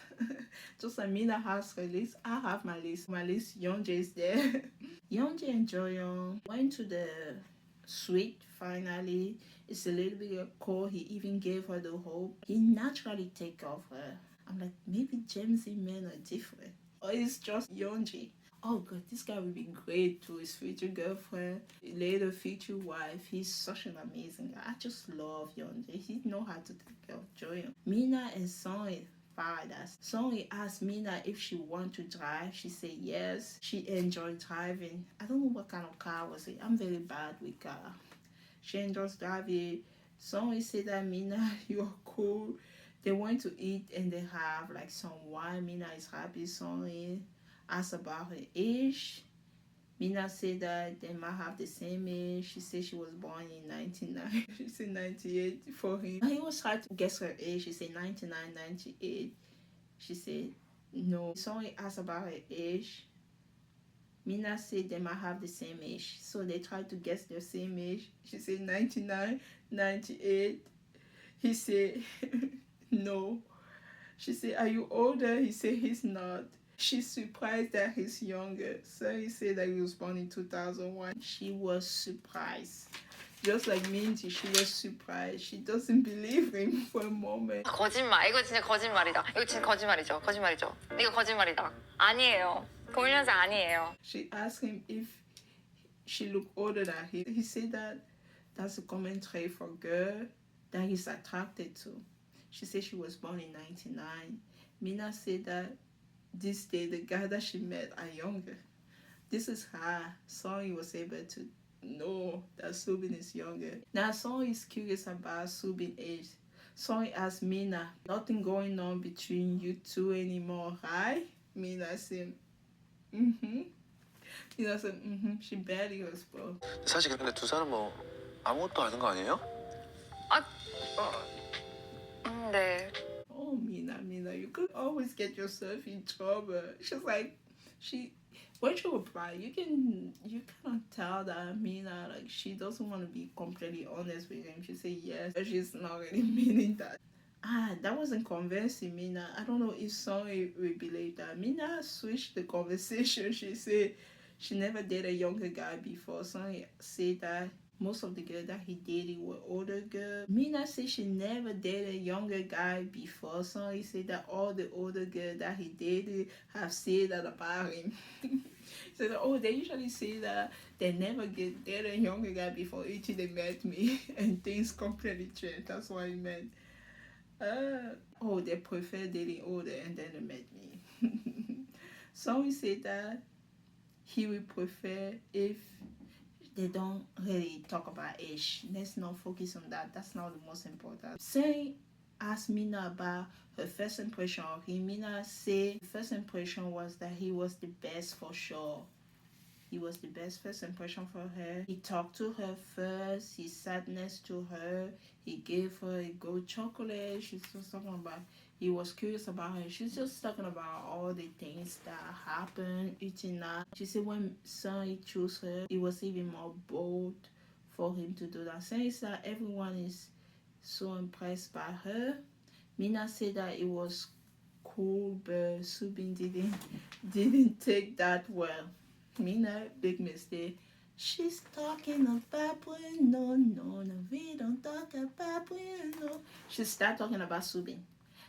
Just like Mina has her list, I have my list. My list, Yeonjae is there. Yeonjae and Joyeon went to the suite finally. It's a little bit cold. He even gave her the hope. He naturally take off her. I'm like, maybe James and men are different. Or it's just Yeonjae. Oh god, this guy would be great to his future girlfriend, later future wife. He's such an amazing guy. I just love Yeonjae. He know how to take care of Joyeon. Mina and Song paradise. Song asked Mina if she want to drive. She said yes. She enjoyed driving. I don't know what kind of car was it. I'm very bad with car. She enjoys driving. Song said that, Mina, you're cool. They went to eat and they have like some wine. Mina is happy. Song asked about her age. Mina said that they might have the same age. She said she was born in 99. She said 98 for him. He was trying to guess her age. She said 99, 98. She said no. Someone asked about her age. Mina said they might have the same age. So they tried to guess their same age. She said 99, 98. He said no. She said, are you older? He said he's not. She's surprised that he's younger. So he said that he was born in 2001. She was surprised. Just like Minty, she was surprised. She doesn't believe him for a moment. 거짓말. 이거 진짜 거짓말이다. 이거 진짜 거짓말이죠. 거짓말이죠. 이거 거짓말이다. 아니에요. 공연장 아니에요. She asked him if she looked older than him. He said that that's a common trait for a girl that he's attracted to. She said she was born in 99. Mina said that this day the guy that she met are younger. This is how Song was able to know that Subin is younger. Now Song is curious about Subin's age. Someone asked Mina, nothing going on between you two anymore, right? Mina said, mm-hmm. Mina said, mm-hmm. She barely responded. 사실 근데 두 사람 뭐 아무것도 아닌 거 아니에요? 네. Oh, Mina, you could always get yourself in trouble. She's like, when she replied, you kind of tell that Mina, like, she doesn't want to be completely honest with him. She said yes, but she's not really meaning that. That wasn't convincing Mina. I don't know if Sonny will believe that. Mina switched the conversation. She said she never dated a younger guy before. Sonny said that most of the girls that he dated were older girls. Mina said she never dated a younger guy before. Sonny said that all the older girls that he dated have said that about him. He said, oh, they usually say that they never dated a younger guy before until they met me. And things completely changed. That's what he meant. They prefer dating older and then they met me. Some said that he would prefer if they don't really talk about age. Let's not focus on that. That's not the most important. Saying asked Mina about her first impression of him. Mina said the first impression was that he was the best for sure. He was the best first impression for her. He talked to her first. He sat next to her. He gave her a gold chocolate. She's just talking about, he was curious about her. She's just talking about all the things that happened. She said when Sonny chose her, it was even more bold for him to do that. Saying that everyone is so impressed by her. Mina said that it was cool, but Subin didn't take that well. Mina, big mistake. She's talking about Bueno. No, we don't talk about Bueno. She started talking about Subin.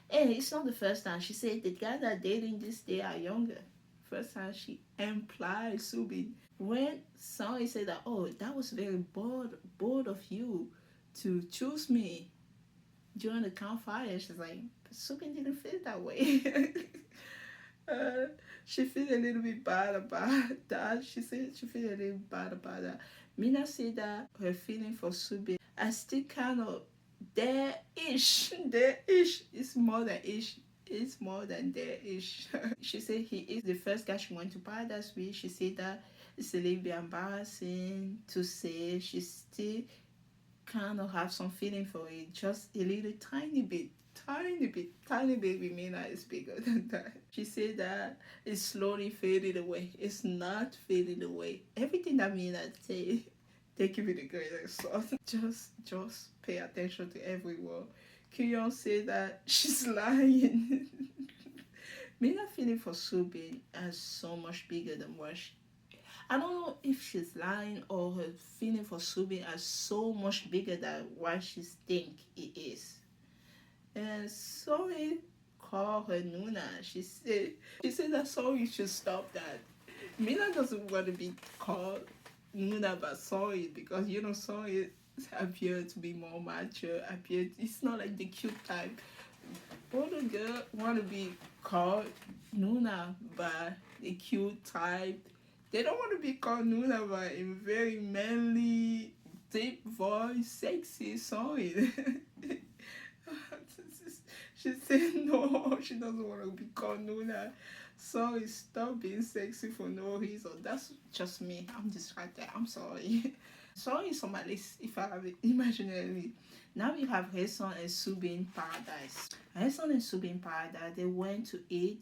Hey, it's not the first time. She said the guys that are dating this day are younger. First time she implied Subin. When Sonny said that, oh, that was very bold of you to choose me during the campfire, she's like, but Subin didn't feel that way. She feel a little bit bad about that. She said she feel a little bad about that. Mina said that her feeling for Subin are still kind of there-ish. There-ish. It's more than ish. It's more than there-ish. She said he is the first guy she went to paradise with. She said that it's a little bit embarrassing to say. She still kind of have some feeling for it. Just a little tiny bit with Mina is bigger than that. She said that it's slowly faded away. It's not faded away. Everything that Mina say, take it with a grain of salt. Just pay attention to every word. Kiyon said that she's lying. Mina feeling for Subin is so much bigger than what I don't know if she's lying or her feeling for Subin is so much bigger than what she think it is. And Sorry called her Nuna. She said that Sorry should stop that. Mina doesn't want to be called Nuna but Sorry because Sorry appears to be more mature. It's not like the cute type. All the girls want to be called Nuna by the cute type. They don't want to be called Nuna by a very manly, deep voice, sexy Sorry. She said no, she doesn't want to be called Nuna. Sorry, stop being sexy for no reason. That's just me. I'm distracted. I'm sorry. Sorry is on my list if I have it imaginarily. Now we have Hason and Subin Paradise. Hason and Subin Paradise, they went to eat.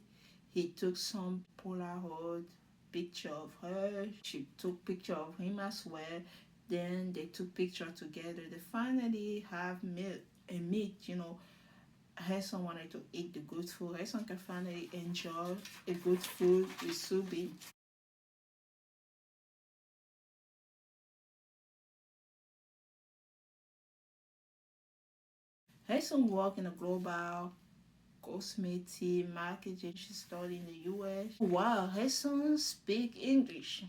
He took some Polaroid picture of her. She took picture of him as well. Then they took picture together. They finally have a meet, Hason wanted to eat the good food. Hason can finally enjoy a good food with Subin. Hason worked in a global cosmetic marketing. She studied in the US. Wow, Hason speak English.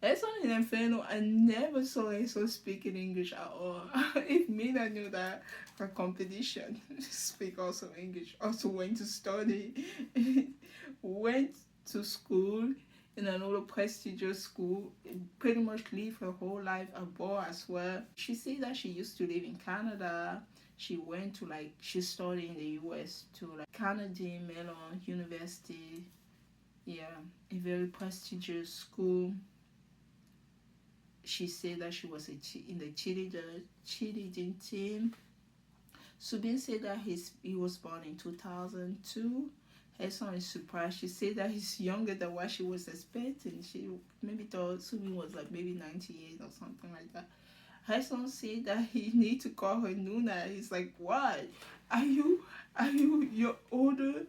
Hason in Inferno, I never saw Hason speaking English at all. If Mina knew that her competition speak also English, also went to study, went to school in another prestigious school, pretty much live her whole life abroad as well. She said that she used to live in Canada. she went to like, she studied in the US to like Carnegie Mellon University. Yeah, a very prestigious school. She said that she was in the cheerleading team. Subin said that he was born in 2002. Her son is surprised. She said that he's younger than what she was expecting. She maybe thought Subin was like maybe 98 or something like that. Her son said that he need to call her Nuna. He's like, what? You're older?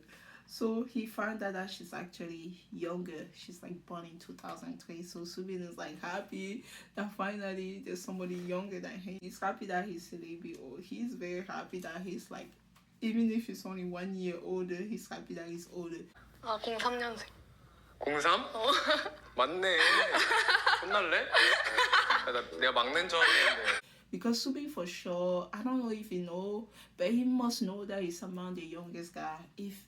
So he found out that she's actually younger. She's like born in 2003. So Subin is like happy that finally there's somebody younger than him. He's happy that he's a little bit old. He's very happy that he's like, even if he's only 1 year older, he's happy that he's older. 아, 03년생. 03? 맞네. 혼날래? 내가 막내인 줄 알았는데. Because Subin for sure, I don't know if he know, but he must know that he's among the youngest guy. If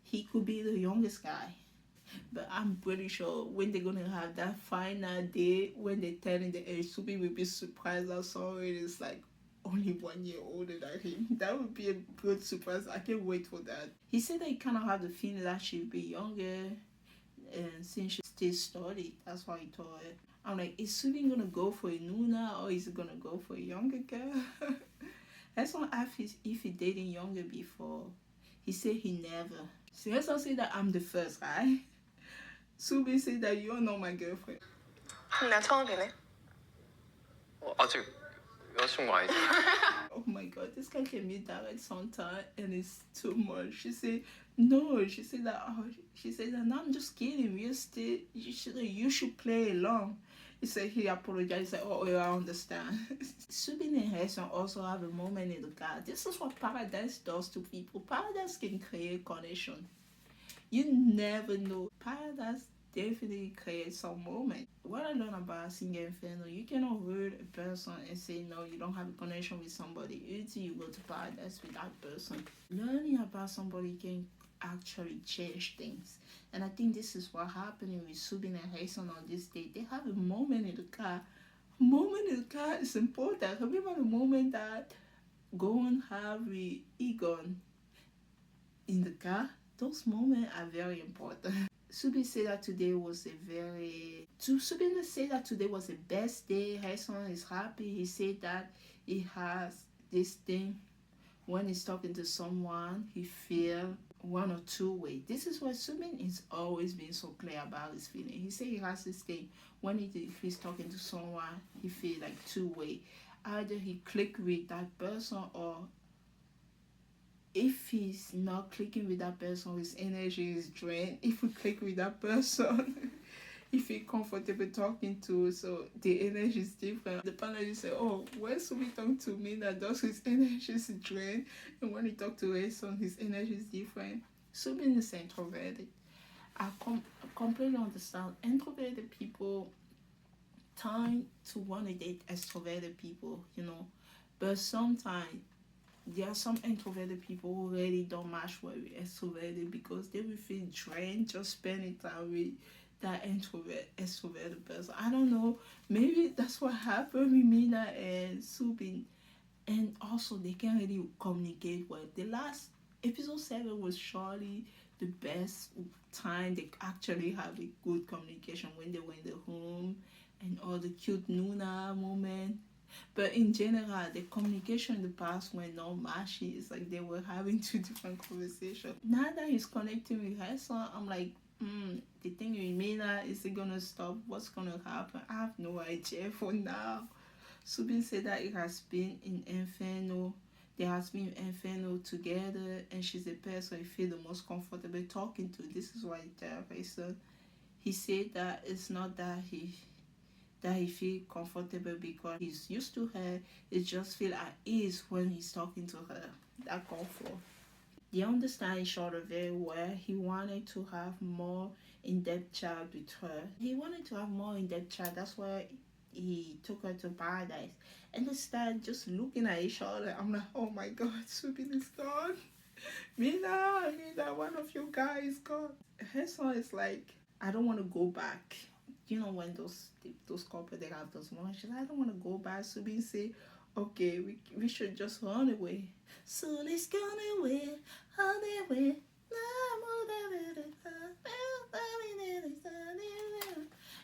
he could be the youngest guy. But I'm pretty sure when they're gonna have that final day, when they tell him the age, Subin will be surprised that sorry it's like only 1 year older than him. That would be a good surprise. I can't wait for that. He said that he kind of had the feeling that she'll be younger, and since she still studied, that's why he told her. I'm like, is Subin gonna go for a Nuna or is he gonna go for a younger girl? That's why I asked if he dated younger before. He said he never. So let's not say that I'm the first guy. Subin said that you're not my girlfriend. 나 처음이네. 아직 여자친구 아니지? Oh my god, this guy can be direct sometimes and it's too much. She said no. She said that no, I'm just kidding. You should play along. He said he apologized. He said, oh yeah, I understand. Subin and Hassan also have a moment in the car. This is what paradise does to people. Paradise can create connection. You never know. Paradise definitely creates some moment. What I learned about singing Inferno, you cannot hurt a person and say no, you don't have a connection with somebody until you go to paradise with that person. Learning about somebody can actually change things. And I think this is what happening with Subin and Hassan on this day. They have a moment in the car. Moment in the car is important. Remember the moment that Gohan have with Egon in the car? Those moments are very important. Subin said that today was Subin said that today was the best day. Hassan is happy. He said that he has this thing when he's talking to someone, he feel one or two way. This is what Subin is always been so clear about his feeling. He said he has this thing when if he's talking to someone, he feel like two way. Either he click with that person, or if he's not clicking with that person, his energy is drained. If we click with that person, he feel comfortable talking to, so the energy is different. The partner say, oh, when Subin talk to me, that does his energy is drained, and when he talk to his son, his energy is different. Subin is introverted. I completely understand. Introverted people tend to want to date extroverted people, but sometimes there are some introverted people who really don't match well with extroverted because they will feel drained just spending time with that extroverted person. I don't know. Maybe that's what happened with Mina and Subin. And also, they can't really communicate well. The last episode 7 was surely the best time they actually have a good communication when they were in the home and all the cute Nuna moment. But in general, the communication in the past were not matching. It's like they were having two different conversations. Now that he's connecting with her son, I'm like, the thing with Mina, is it gonna stop? What's gonna happen? I have no idea for now. Subin said that it has been in Inferno. They has been in Inferno together, and she's the person he feel the most comfortable talking to. This is why he said that it's not that he feel comfortable because he's used to her. It just feel at ease when he's talking to her. That comfort. They understand each other very well. He wanted to have more in-depth chat with her. That's why he took her to paradise. And they started just looking at each other. I'm like, oh my god, Subin is gone. Mina, one of you guys is gone. Her son is like, I don't want to go back. When those couple, they have those moments. She's like, I don't want to go back. Subin say, Okay, we should just run away. So let's go away, run away.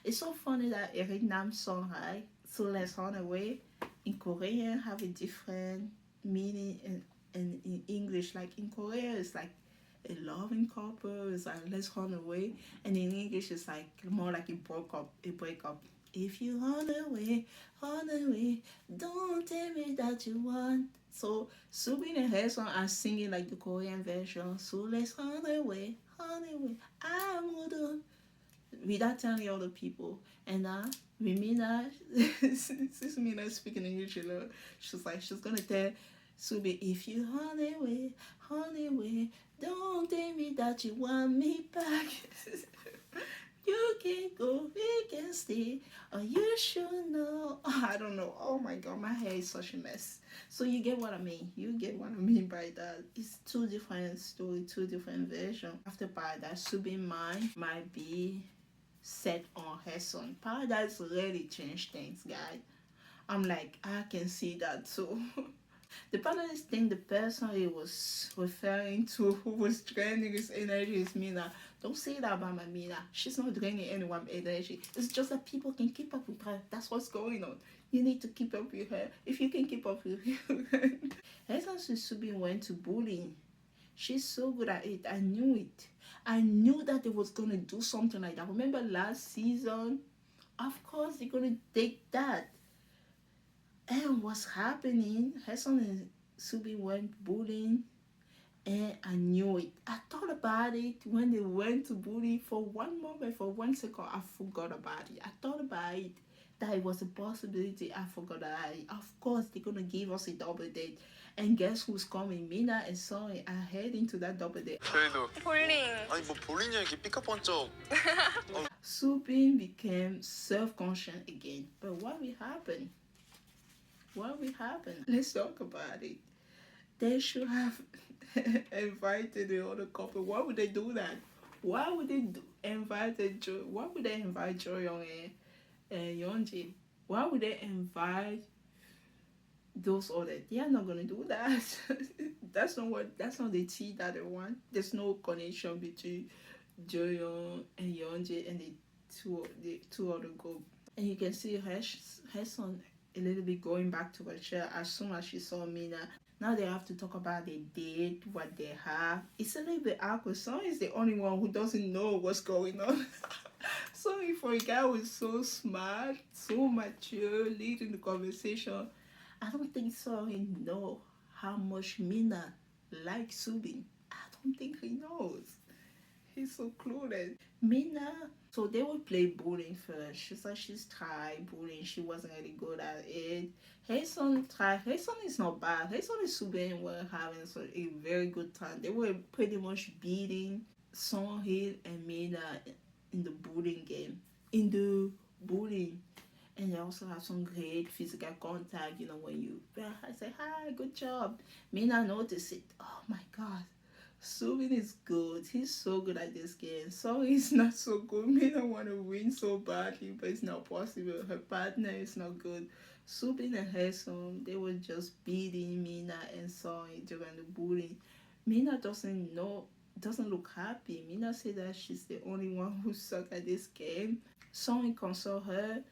It's so funny that every Nam song, right? So let's run away. In Korean, have a different meaning, and in English, like in Korea, it's like a loving couple. It's like let's run away, and in English, it's like more like a breakup. A breakup. If you run away, don't tell me that you want. So Subin and Haesung are singing like the Korean version. So let's run away, I'm gonna, without telling other people. And Mina, since Mina speaking English a lot, she's gonna tell Subi, if you run away, don't tell me that you want me back. You can go, we can stay, or you should know. I don't know. Oh my god, my hair is such a mess. So you get what I mean. You get what I mean by that. It's two different story, two different versions. After Paradise, Subin mind might be set on her son. Paradise really changed things, guys. I'm like, I can see that too. The Paradise thing, the person he was referring to who was draining his energy is Mina. Don't say that about my Mina. She's not draining anyone's energy. It's just that people can keep up with her. That's what's going on. You need to keep up with her. If you can keep up with her. Ever since Subi went to bullying, she's so good at it. I knew it. I knew that they was gonna do something like that. Remember last season? Of course they're gonna take that. And what's happening? Hassan and Subi went bullying, and I knew it. I thought about it when they went to bully. For one moment, for 1 second, I forgot about it. I thought about it, that it was a possibility. I forgot about it. Of course, they're gonna give us a double date. And guess who's coming? Mina and Song are heading to that double date. 저희도 볼링. 아니 뭐 볼링이 이렇게 삐까뻔쩍. Subin became self-conscious again. But what will happen? What will happen? Let's talk about it. They should have invited the other couple. Why would they do that? Why would they invite Joy? Why would they invite Joy and Yeonji? Why would they invite those others? They are not gonna do that. That's not the tea that they want. There's no connection between Joyoung and Yeonji and the two other group. And you can see her son a little bit going back to her chair as soon as she saw Mina. Now they have to talk about the date, what they have. It's a little bit awkward. Song is the only one who doesn't know what's going on. So for a guy who's so smart, so mature, leading the conversation, I don't think so he know how much Mina likes Subin. I don't think he knows. He's so clueless. Mina, so they would play bullying first. She's tried bullying. She wasn't really good at it. Her son tried. Her son is not bad. Her son is Subin were having a very good time. They were pretty much beating Song Hil and Mina in the bullying game. In the bullying. And they also have some great physical contact, you know, when you I say, hi, good job. Mina noticed it. Oh my god. Subin is good. He's so good at this game. So he's not so good. Mina want to win so badly, but it's not possible. Her partner is not good. Subin and Haesung, they were just beating Mina and Song during the bullying. Mina doesn't look happy. Mina said that she's the only one who suck at this game. Song console her.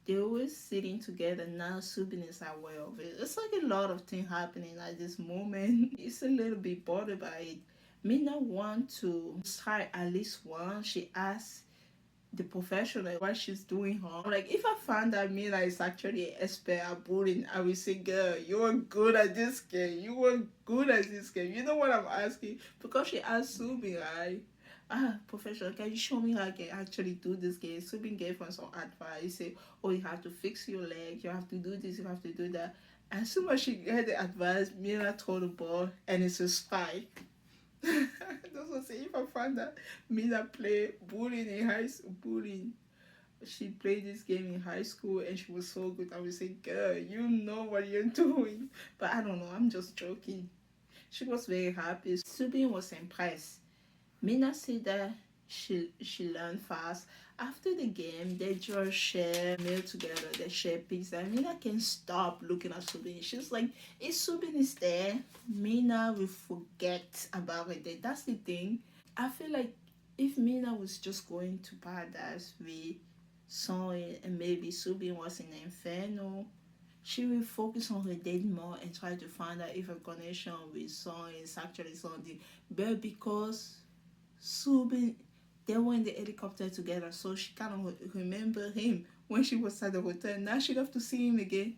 They were sitting together. Now Subin is aware of it. It's like a lot of things happening at this moment. It's a little bit bothered by it. Mina want to try at least one. She asked the professional what she's doing wrong. Like, if I found that Mina is actually an expert at bullying, I would say, girl, you were good at this game. You were good at this game. You know what I'm asking? Because she asked Subin, right? Professional, can you show me how I can actually do this game? Subin gave her some advice. He said, oh, you have to fix your leg. You have to do this. You have to do that. As soon as she had the advice, Mina threw the ball and it's a spike. That's what I say. If I find that Mina play bullying in high school, she played this game in high school and she was so good, I would say, girl, you know what you're doing. But I don't know, I'm just joking. She was very happy. Subin was impressed. Mina said that she learned fast. After the game, they just share meal together. They share pizza. Mina can't stop looking at Subin. She's like, if Subin is there, Mina will forget about it. That's the thing. I feel like if Mina was just going to paradise with Soin and maybe Subin was in Inferno, she will focus on her date more and try to find out if her connection with Soin is actually something. But because Subin, they were in the helicopter together, so she kind of remember him when she was at the hotel. Now she have to see him again.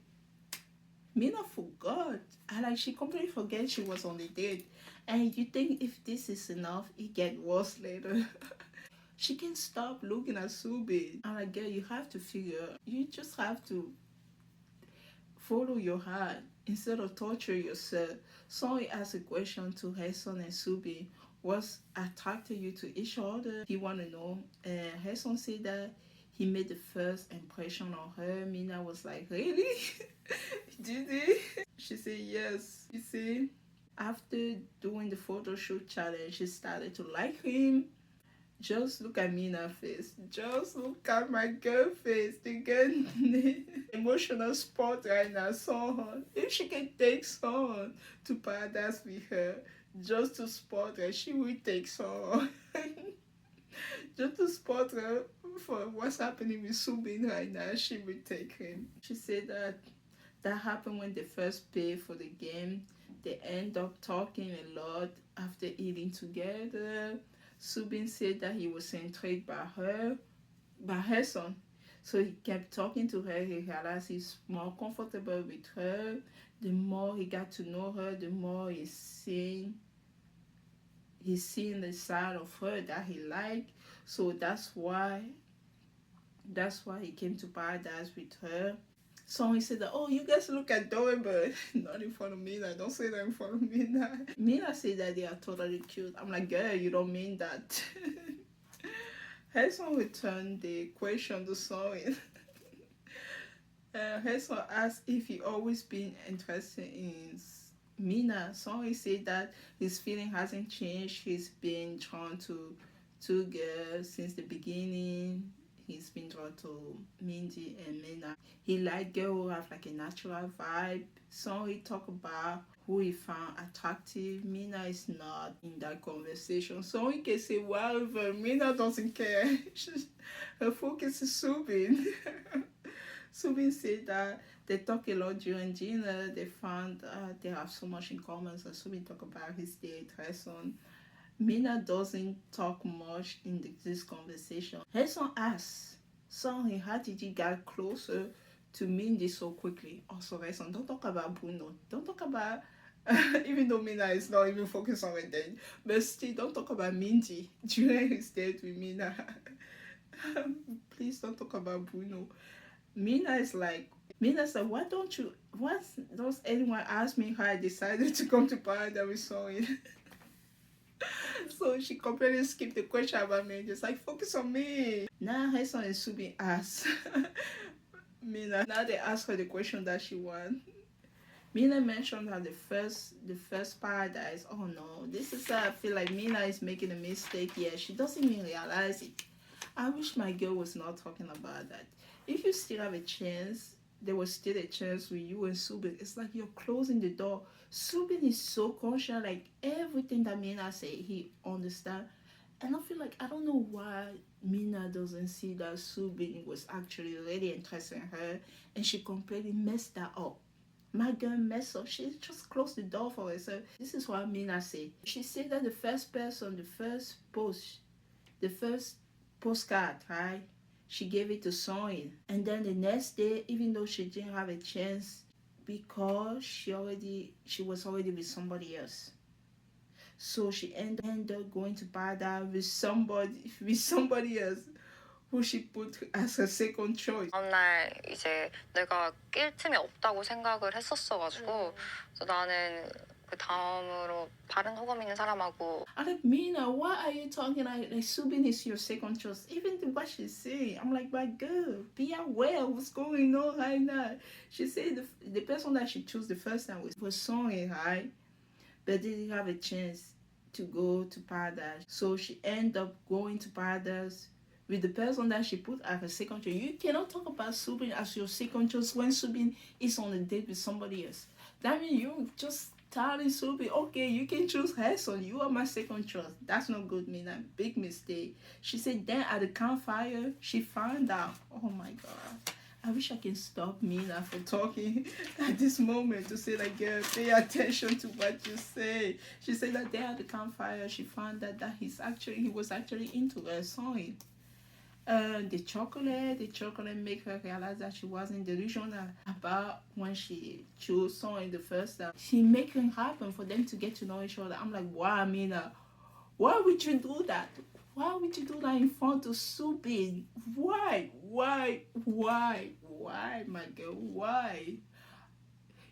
Mina forgot. She completely forget she was on the date. And you think if this is enough, it get worse later. She can't stop looking at Subin. I'm like, girl, you have to figure. You just have to follow your heart instead of torture yourself. So he asked a question to Hassan and Subin. What's attracted you to each other? He want to know. Hassan said that he made the first impression on her. Mina was like, really? Did he? She said yes. You see, after doing the photo shoot challenge, she started to like him. Just look at Mina's face. Just look at my girl face. The girl emotional spot right now. Someone, if she can take someone to paradise with her, just to spot her, she will take someone. Just to spot her for what's happening with Subin right now, she will take him. She said that happened when they first paid for the game. They end up talking a lot after eating together. Subin said that he was intrigued by her son. So he kept talking to her. He realized he's more comfortable with her. The more he got to know her, the more he's seeing the side of her that he liked. So that's why he came to paradise with her. So he said that, oh, you guys look adorable. Not in front of Mina. Don't say that in front of Mina. Mina said that they are totally cute. I'm like, girl, you don't mean that. Hassan returned the question to Soin. Hassan asked if he always been interested in Mina. Soin said that his feeling hasn't changed. He's been drawn to two girls since the beginning. He's been drawn to Mindy and Mina. He liked girls who have like a natural vibe. So he talked about who he found attractive. Mina is not in that conversation. So he can say whatever. Mina doesn't care. Her focus is Subin. Subin said that they talk a lot during dinner. They found they have so much in common. So Subin talk about his date, Hassan. Mina doesn't talk much in this conversation. Hassan asks, so how did you get closer to Mindy so quickly? Also, Hassan, don't talk about Bruno. Don't talk about, even though Mina is not even focused on it then, but still don't talk about Mindy during his date with Mina. Please don't talk about Bruno. Mina said, why does anyone ask me how I decided to come to paradise with Soin? So she completely skipped the question about me, just like focus on me. Now Hassan and Subin asked Mina. Now they ask her the question that she wants. Mina mentioned that the first paradise. Oh no, this is I feel like Mina is making a mistake here. She doesn't even realize it. I wish my girl was not talking about that. If you still have a chance, there was still a chance with you and Subin. It's like you're closing the door. Subin is so conscious, like everything that Mina say, he understand. And I feel like I don't know why Mina doesn't see that Subin was actually really interested in her, and she completely messed that up. My girl messed up. She just closed the door for herself. This is what Mina said. She said that the first postcard, right? She gave it to Soin. And then the next day, even though she didn't have a chance, because she was already with somebody else. So she ended up going to paradise with somebody else who she put as her second choice. 다음날 이제 내가 낄 틈이 없다고 생각을 했었어가지고 그래서 나는 그 다음으로 바른 호감 있는 사람하고 I'm like, Mina, why are you talking like Subin is your second choice? Even what she's saying, I'm like, my girl, be aware of what's going on right now. She said the person that she chose the first time was Soin, right? But didn't have a chance to go to paradise. So she end up going to paradise with the person that she put as her second choice. You cannot talk about Subin as your second choice when Subin is on a date with somebody else. That means you just telling Subin, okay, you can choose her son. You are my second choice. That's not good, Mina. Big mistake. She said then at the campfire, she found out. Oh my God. I wish I can stop Mina for talking at this moment to say like, girl, pay attention to what you say. She said that there at the campfire, she found out that he was actually into her sewing. The chocolate make her realize that she wasn't delusional about when she chose sewing the first time. She make it happen for them to get to know each other. I'm like, wow, Mina, why would you do that? Why would you do that in front of Subin? Why, my girl? Why?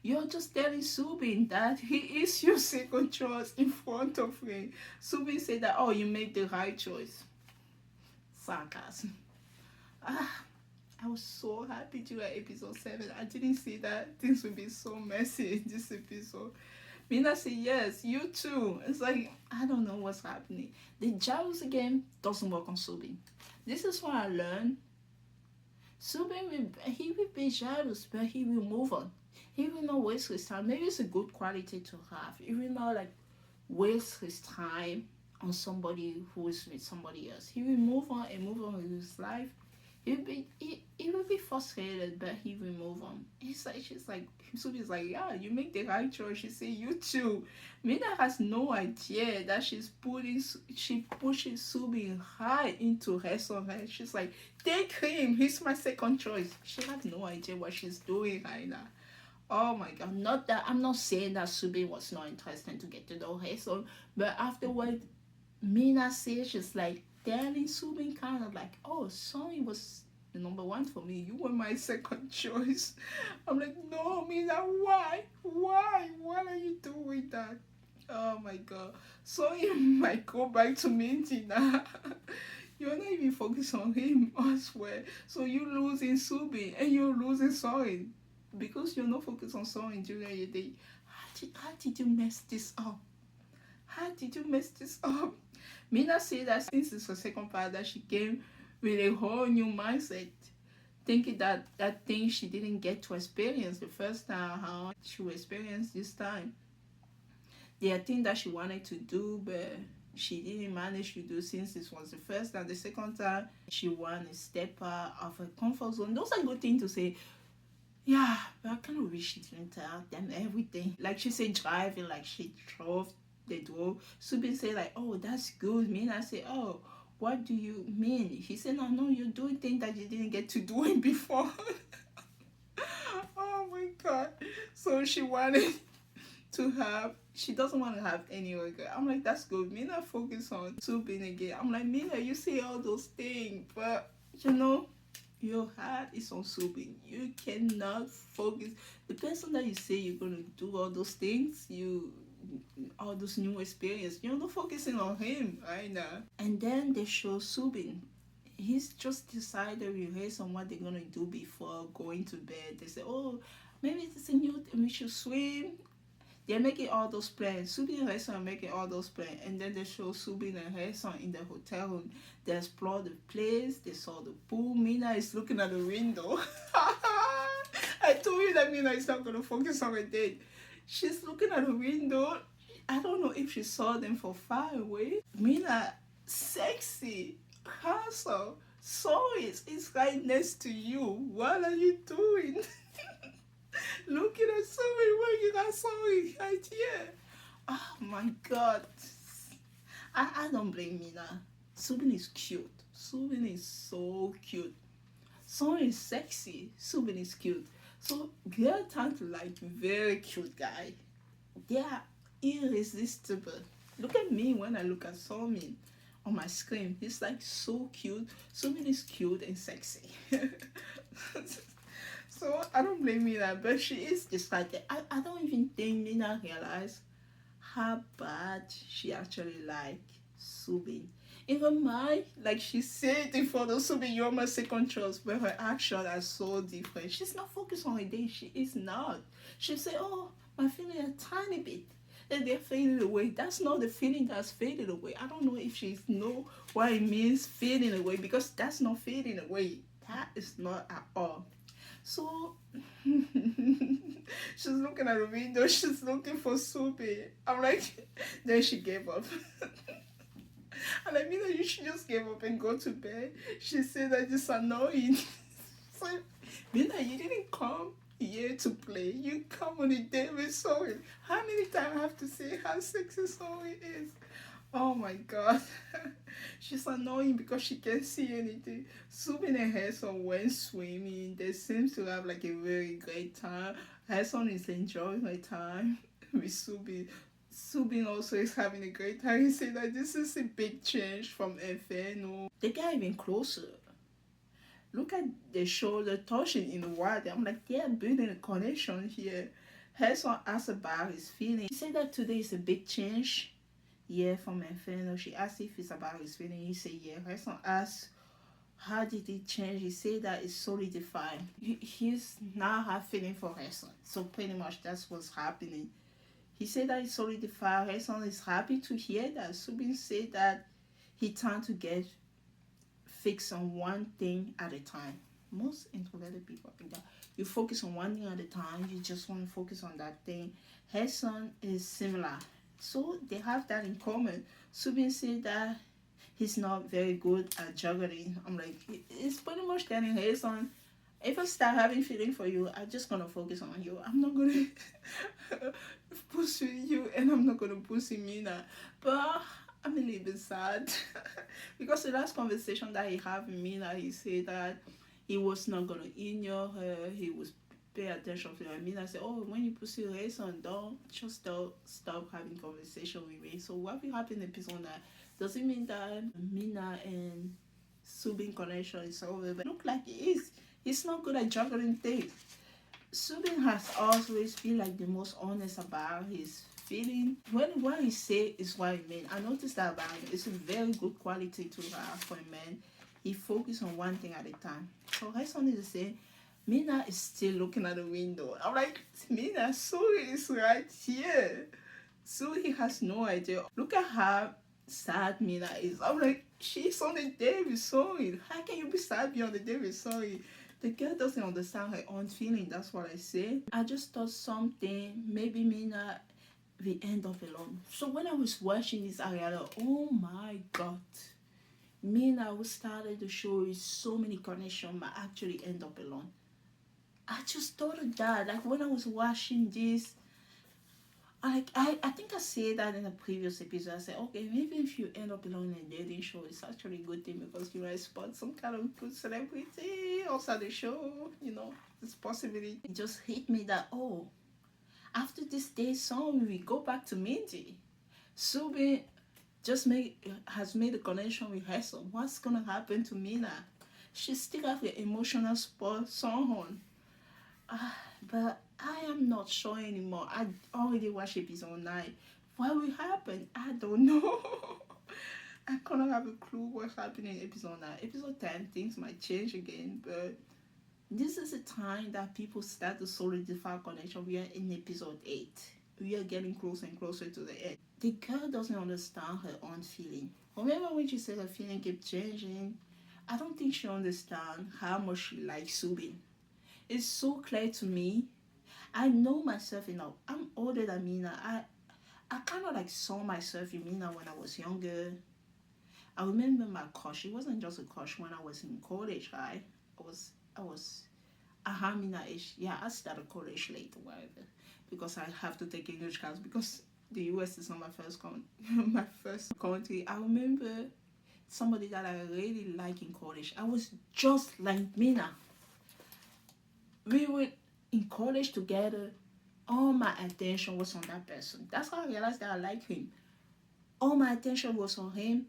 You're just telling Subin that he is your second choice in front of him. Subin said that, oh, you made the right choice. Sarcasm. I was so happy during episode 7. I didn't see that things would be so messy in this episode. Mina said, yes, you too. It's like, I don't know what's happening. The jealousy game doesn't work on Subin. This is what I learned. Subin, he will be jealous, but he will move on. He will not waste his time. Maybe it's a good quality to have. He will not like waste his time on somebody who is with somebody else. He will move on and move on with his life. He will be frustrated, but he will move on. She's like, Subin's like, yeah, you make the right choice. She say, you too. Mina has no idea that she pushes Subin high into her son. She's like, take him. He's my second choice. She has no idea what she's doing right now. Oh my God. Not that I'm not saying that Subin was not interested to get to know her son, but afterward, Mina says she's like telling Subin kind of like, oh, Sonny was the number one for me. You were my second choice. I'm like, no, Mina, why? Why are you doing that? Oh my God. So you might go back to Minty now. You're not even focused on him, I swear. So you losing Subin and you're losing Sonny because you're not focused on Sonny during your day. How did you mess this up? How did you mess this up? Mina said that since it's her second part that she came with a whole new mindset, thinking that that thing she didn't get to experience the first time, how she will experience this time. There are things that she wanted to do, but she didn't manage to do since it was the first time. The second time, she wanted to step out of her comfort zone. Those are good things to say. Yeah, but I kind of wish she didn't tell them everything. Like she said driving, like she drove the door. Subin said like, oh, that's good. Mina said, oh, what do you mean? He said, no, you're doing things that you didn't get to do it before. Oh my God. So she wanted to have, she doesn't want to have any regret. I'm like, that's good. Mina focus on Subin again. I'm like, Mina, you say all those things, but you know, your heart is on Subin. You cannot focus. The person that you say you're going to do all those things, all those new experience, you're not focusing on him right now. And then they show Subin. He's just decided rehearse on what they're going to do before going to bed. They say, oh, maybe it's a new thing. We should swim. They're making all those plans. Subin and her son are making all those plans. And then they show Subin and her son in the hotel room. They explore the place. They saw the pool. Mina is looking at the window. I told you that Mina is not going to focus on her date. She's looking at the window. I don't know if she saw them from far away. Mina, sexy, handsome, so it's right next to you. What are you doing? Looking at Subin when you got Subin right here. Oh my God. I don't blame Mina. Subin is cute. Subin is so cute. Subin is sexy. Subin is cute. So girl tend to like very cute guy. They are irresistible. Look at me when I look at Subin on my screen. He's like so cute. Subin is cute and sexy. So I don't blame Mina, but she is distracted. I don't even think Mina realized how bad she actually liked Subin. In her mind, like she said in front of Subin, you're my second choice, but her actions are so different. She's not focused on her day. She is not. She say, oh, my feeling a tiny bit. and they're fading away. That's not the feeling that's faded away. I don't know if she know what it means fading away, because that's not fading away. That is not at all. So she's looking at the window, she's looking for Subi. I'm like, then she gave up. And I mean, you should just give up and go to bed. She said that it's annoying. So, Mina, you didn't come here to play. You come on a date with Zoe. How many times I have to say how sexy Zoe is? Oh my god. She's annoying because she can't see anything. Subin and Hassan went swimming. They seem to have like a very great time. Hassan is enjoying her time with Subin. Subin also is having a great time. He said that this is a big change from Inferno. They get even closer. Look at the shoulder touching in the water. I'm like, they're building a connection here. Hassan asked about his feelings. He said that today is a big change. Yeah, from Inferno. She asked if it's about his feeling. He said yeah. Hassan asked how did it change. He said that it's solidified. He's now have feeling for Hassan. So pretty much that's what's happening. He said that it's solidified. Hassan is happy to hear that. Subin said that he trying to get fixed on one thing at a time. Most introverted people think that you focus on one thing at a time. You just want to focus on that thing. Hassan is similar. So they have that in common. Subin said that he's not very good at juggling. I'm like, it's pretty much telling Hassan, if I start having feeling for you, I'm just gonna focus on you. I'm not gonna pursue you, and I'm not gonna pursue Mina. But I'm a little bit sad because the last conversation that he had with Mina, he said that he was not gonna ignore her. He was pay attention to her. Mina said, "Oh, when you pursue Hassan, don't just stop having conversation with me." So what will happen in episode 9? Does it mean that Mina and Subin connection is over? But look like it is. He's not good at juggling things. Subin has always been like the most honest about his feeling. When what he say is what he mean. I noticed that about him. It's a very good quality to have for a man. He focus on one thing at a time. So Hassan is the same. Mina is still looking at the window. I'm like, Mina, Suri is right here. Suri has no idea. Look at how sad Mina is. I'm like, she's on a date with Suri. How can you be sad beyond the date with Suri? The girl doesn't understand her own feeling. That's what I say. I just thought something. Maybe Mina will end up alone. So when I was watching this, I realized, oh my god. Mina, who started the show with so many connections, might actually end up alone. I just thought of that. Like when I was watching this, I think I said that in a previous episode. I said, okay, maybe if you end up alone in a dating show, it's actually a good thing because you might spot some kind of good celebrity outside the show. You know, this possibility. It just hit me that, oh, after this day's song, we go back to Mindy. Subi has made a connection with Hassan. What's gonna happen to Mina? She still have the emotional spot song on. But I am not sure anymore. I already watched episode 9. What will happen? I don't know. I cannot have a clue what's happening in episode 9. Episode 10, things might change again, but this is a time that people start to solidify connection. We are in episode 8. We are getting closer and closer to the end. The girl doesn't understand her own feeling. Remember when she said her feeling kept changing? I don't think she understands how much she likes Subin. It's so clear to me. I know myself enough. I'm older than Mina. I kind of like saw myself in Mina when I was younger. I remember my crush. It wasn't just a crush when I was in college, right? I had Mina age. Yeah, I started college late or whatever. Because I have to take English class because the US is not my first country. I remember somebody that I really like in college. I was just like Mina. We were in college together. All my attention was on that person. That's how I realized that I like him. All my attention was on him.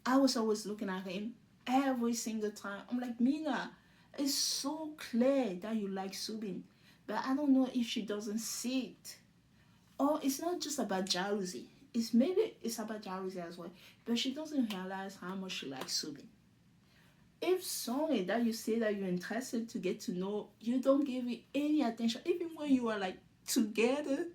I was always looking at him every single time. I'm like, Mina, it's so clear that you like Subin. But I don't know if she doesn't see it. Or it's not just about jealousy. It's about jealousy as well. But she doesn't realize how much she likes Subin. If someone that you say that you're interested to get to know, you don't give it any attention, even when you are like together,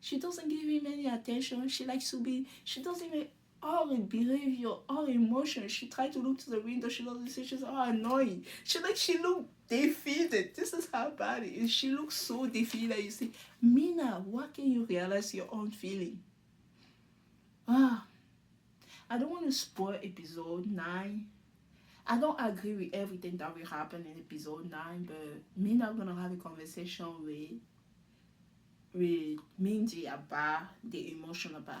She doesn't give him any attention. She likes to be, she doesn't even, all her behavior, all her emotions. She tried to look to the window. She doesn't see. She's all annoying. She looked defeated. This is how bad it is. She looks so defeated. You see, Mina, why can't you realize your own feeling? Ah, I don't want to spoil episode 9. I don't agree with everything that will happen in episode 9, but Mina gonna have a conversation with Minji about the emotion about.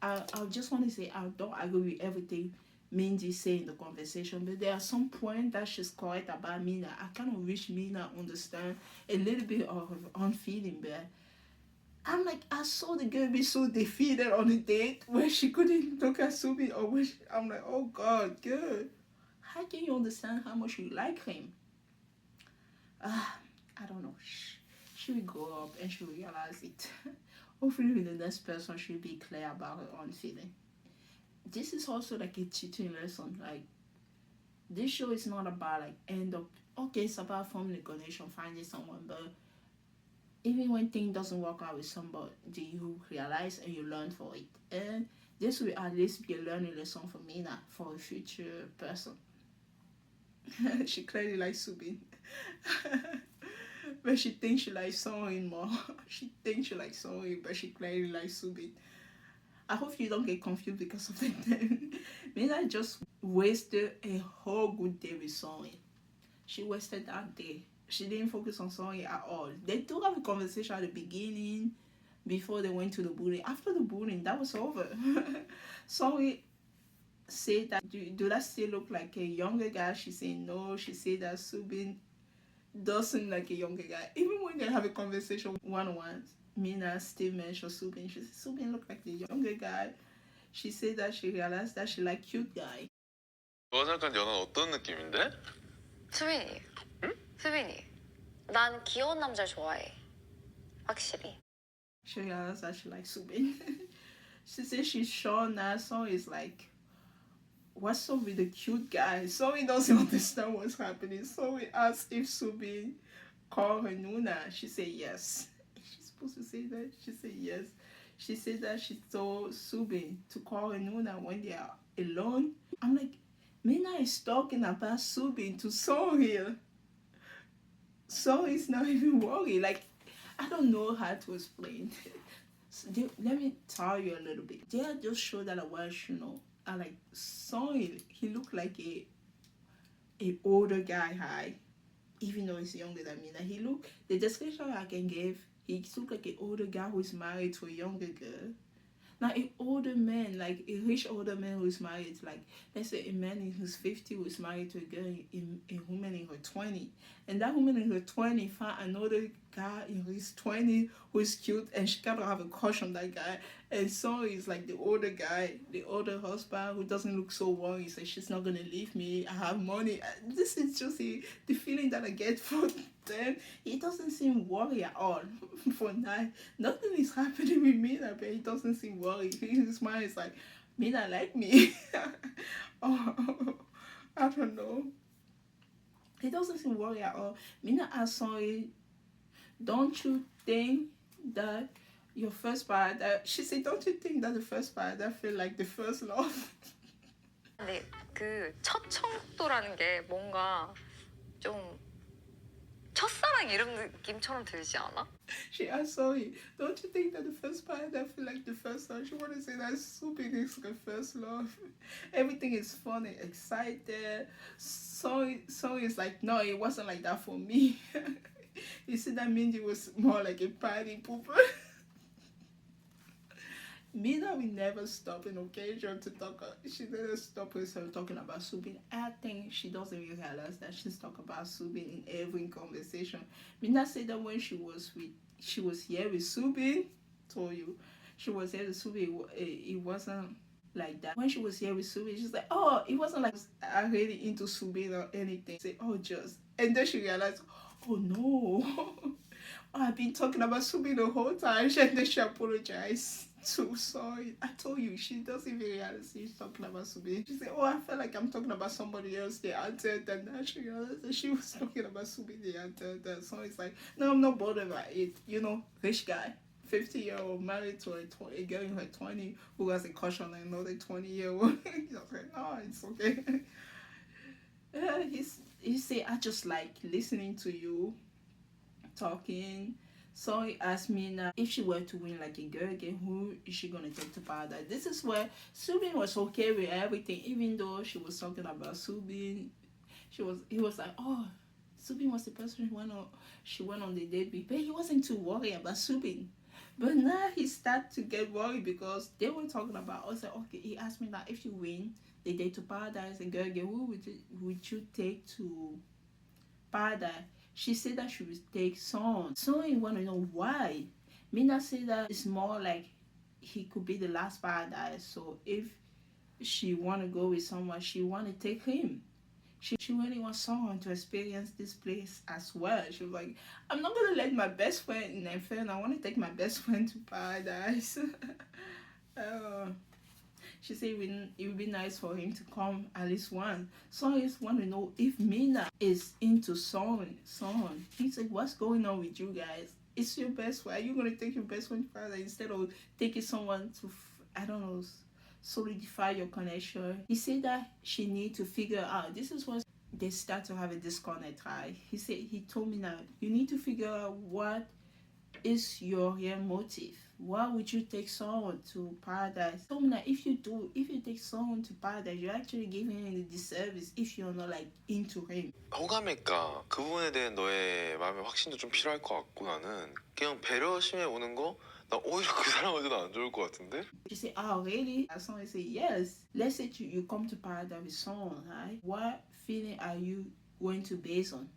I just want to say I don't agree with everything Minji say in the conversation, but there are some points that she's correct about Mina. I kind of wish Mina understand a little bit of her own feeling, but I'm like, I saw the girl be so defeated on a date where she couldn't look at Subi, or where I'm like, oh God, girl, how can you understand how much you like him? I don't know. She will grow up and she will realize it. Hopefully with the next person she'll be clear about her own feeling. This is also like a teaching lesson. Like, this show is not about like end up, okay, it's about forming a connection, finding someone, but even when things doesn't work out with somebody, you realize and you learn for it. And this will at least be a learning lesson for Mina, for a future person. She clearly likes Subin. But she thinks she likes Sewing more. She thinks she likes Sewing, but she clearly likes Subin. I hope you don't get confused because of that. Mina just wasted a whole good day with Sewing. She wasted that day. She didn't focus on Sewing at all. They do have a conversation at the beginning before they went to the bullying. After the bullying, that was over. Sewing said that, do that still look like a younger guy? She said no. She said that Subin doesn't like a younger guy. Even when they have a conversation one-on-one, Mina still mentions Subin. She said Subin look like a younger guy. She said that she realized that she like cute guy. 잠깐 연한 어떤 느낌인데? 수빈이. 응? 수빈이. 난 귀여운 남자를 좋아해. 확실히. She realized that she likes Subin. She said she's sure now Song is like, what's up with the cute guy? Zoe doesn't understand what's happening. Zoe asked if Subin called her Nuna. She said yes. She's supposed to say that. She said yes. She said that she told Subin to call her Nuna when they are alone. I'm like, Mina is talking about Subin to Sohil. Sohil's not even worried. Like, I don't know how to explain. So let me tell you a little bit. They are just show that I watch, I like Sohil. He looked like a older guy high, even though he's younger than me. Like, he looked, the description I can give, he looked like an older guy who's married to a younger girl. Now, an older man, like a rich older man who's married, like, let's say a man in his 50 who's married to a girl, a woman in her 20. And that woman in her 20 found another guy in his 20 who's cute, and she kind of have a crush on that guy. And so he's like the older guy, the older husband who doesn't look so worried. He's like, she's not going to leave me. I have money. This is just the feeling that I get from them. He doesn't seem worried at all. For now, nothing is happening with Mina, but he doesn't seem worried. His mind is like, Mina like me. Oh, I don't know. He doesn't seem worried at all. Mina asked Sonny, don't you think that your first part, she said, don't you think that the first part that feel like the first love? 근데 그 첫 청도라는 게 뭔가 좀 첫사랑 이런 느낌처럼 들지 않아? She asked Sonny, don't you think that the first part that feel like the first love? She want to say that Sophie is the first love. Everything is fun and excited. Sonny is like, no, it wasn't like that for me. You see that Mindy was more like a party pooper. Mina will never stop in occasion to talk. She never stop herself talking about Subin. I think she doesn't even realize that she's talking about Subin in every conversation. Mina said that when she was here with Subin, told you, she was here with Subin, it wasn't like that. When she was here with Subin, she's like, oh, it wasn't like I really into Subin or anything. Say, oh, just. And then she realized, oh no. I've been talking about Subin the whole time. And then she apologized. So sorry. I told you, she doesn't even realize she's talking about Subin. She said, oh, I felt like I'm talking about somebody else. They answered that. Now she realized that she was talking about Subin. They answered that. So it's like, no, I'm not bothered by it. Rich guy. 50-year-old married to a girl in her 20 who has a crush on another 20-year-old. He's like, no, it's okay. He said, I just like listening to you talking. So he asked me now if she were to win like a girl game, who is she gonna take to paradise? This is where Subin was okay with everything, even though she was talking about Subin. He was like, oh, Subin was the person she went on the date with, but he wasn't too worried about Subin. But now he started to get worried because they were talking about. I said, okay. He asked me that if you win the date to paradise, a girl game, who would you take to paradise? She said that she would take Son. Son, you want to know why? Mina said that it's more like he could be the last paradise. So if she want to go with someone, she want to take him. She really wants someone to experience this place as well. She was like, I'm not going to let my best friend in Inferno. I want to take my best friend to paradise. She said it would be nice for him to come at least once. So I just want to know if Mina is into Son. He's like, what's going on with you guys? It's your best friend. Are you going to take your best friend to paradise instead of taking someone to, I don't know, solidify your connection? He said that she need to figure out. This is what they start to have a disconnect, right? He told me that you need to figure out what is your real motive. Why would you take someone to paradise? He told me that if you take someone to paradise, you're actually giving him the disservice if you're not like into him. 호감일까? 그 부분에 대한 너의 마음의 확신도 좀 필요할 것 같고 나는 그냥 배려심에 오는 거? 나 오히려 그 사람한테도 안 좋을 것 같은데? She said, oh really? Someone said, yes. Let's say you come to paradise with someone, right? What feeling are you going to base on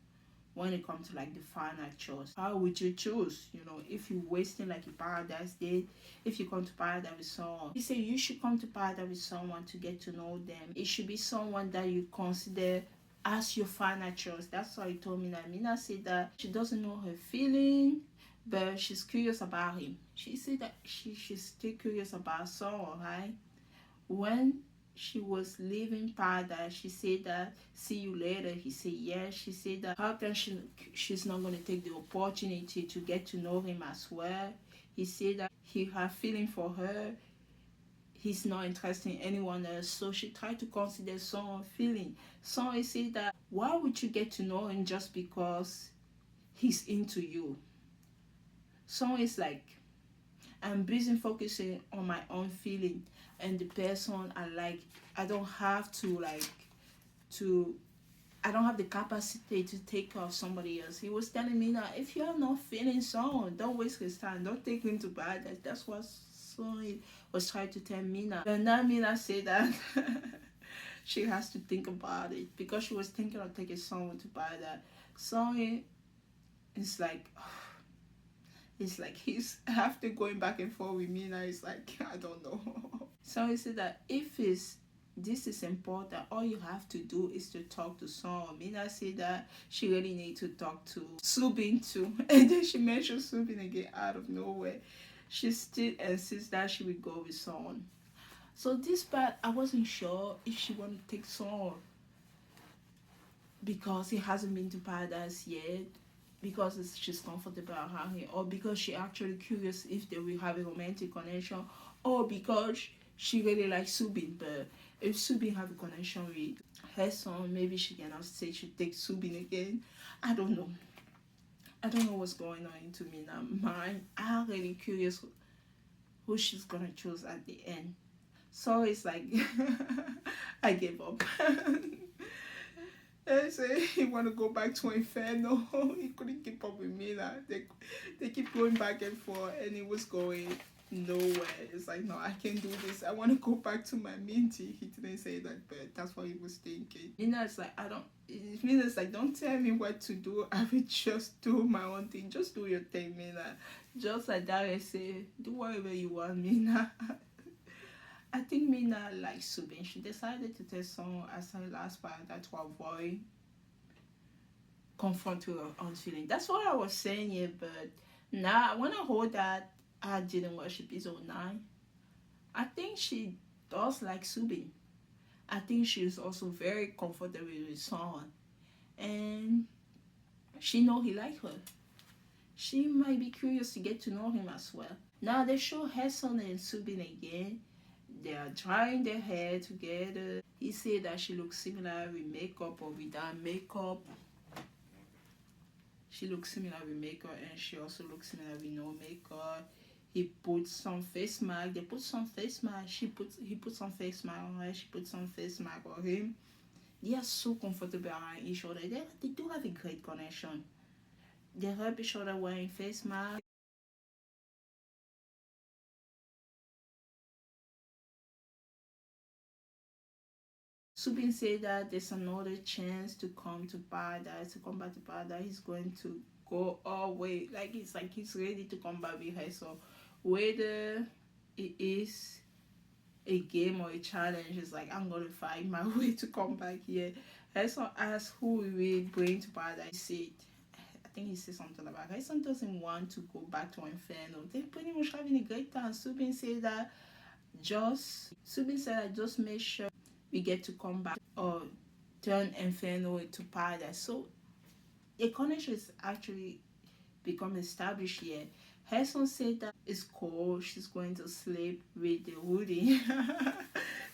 when it comes to like the final choice? How would you choose? You know, if you're wasting like a paradise date, if you come to paradise with someone. He said you should come to paradise with someone to get to know them. It should be someone that you consider as your final choice. That's why he told me that. Mina said that she doesn't know her feeling, but she's curious about him. She said that she's still curious about someone, right? When she was leaving paradise, she said that, see you later. He said yes. She said that how can she's not going to take the opportunity to get to know him as well. He said that he had feeling for her. He's not interested in anyone else. So she tried to consider someone feeling. So he said that why would you get to know him just because he's into you? So it's like, I'm busy focusing on my own feeling and the person I like. I don't have I don't have the capacity to take care of somebody else. He was telling me that if you're not feeling someone, don't waste his time. Don't take him to paradise. That's what Sonny was trying to tell Mina. And now Mina said that she has to think about it because she was thinking of taking someone to paradise. Sonny is like, it's like he's after going back and forth with me now. It's like I don't know. So he said that if this is important, all you have to do is to talk to someone. Mina said that she really need to talk to Subin too, and then she mentioned Subin again out of nowhere. She still insists that she will go with someone. So this part, I wasn't sure if she wanted to take someone because he hasn't been to paradise yet, because she's comfortable around him, or because she actually curious if they will have a romantic connection, or because she really likes Subin. But if Subin have a connection with her son, maybe she cannot say she takes Subin again. I don't know what's going on into Mina's mind. I'm really curious who she's gonna choose at the end. So it's like I gave up. I say he want to go back to Inferno. He couldn't keep up with me. They keep going back and forth, and it was going nowhere. It's like, no, I can't do this. I want to go back to my Minty. He didn't say that, but that's what he was thinking. Mina's like, Mina's like, don't tell me what to do. I will just do my own thing. Just do your thing, Mina. Just like that, I say, do whatever you want, Mina. I think Mina likes Subin. She decided to take someone as her last partner to avoid confront her own feeling. That's what I was saying here, but now when I heard that I didn't watch episode 9, I think she does like Subin. I think she's also very comfortable with someone, and she know he like her. She might be curious to get to know him as well. Now they show Hassan and Subin again. They are drying their hair together. He said that she looks similar with makeup or without makeup. She looks similar with makeup and she also looks similar with no makeup. He put some face mask. They put some face mask. He put some face mask on her. She put some face mask on him. They are so comfortable around each other. They do have a great connection. They help each other wearing face masks. Subin said that there's another chance to come to paradise, to come back to paradise. He's going to go all the way. Like he's ready to come back with her. So whether it is a game or a challenge, it's like I'm gonna find my way to come back here. Harrison asked who will we bring to paradise. He said, I think he said something about Harrison doesn't want to go back to Inferno. They're pretty much having a great time. Subin said that just make sure we get to come back or turn Inferno into paradise. So the connection is actually become established here. Harrison said that it's cold. She's going to sleep with the hoodie.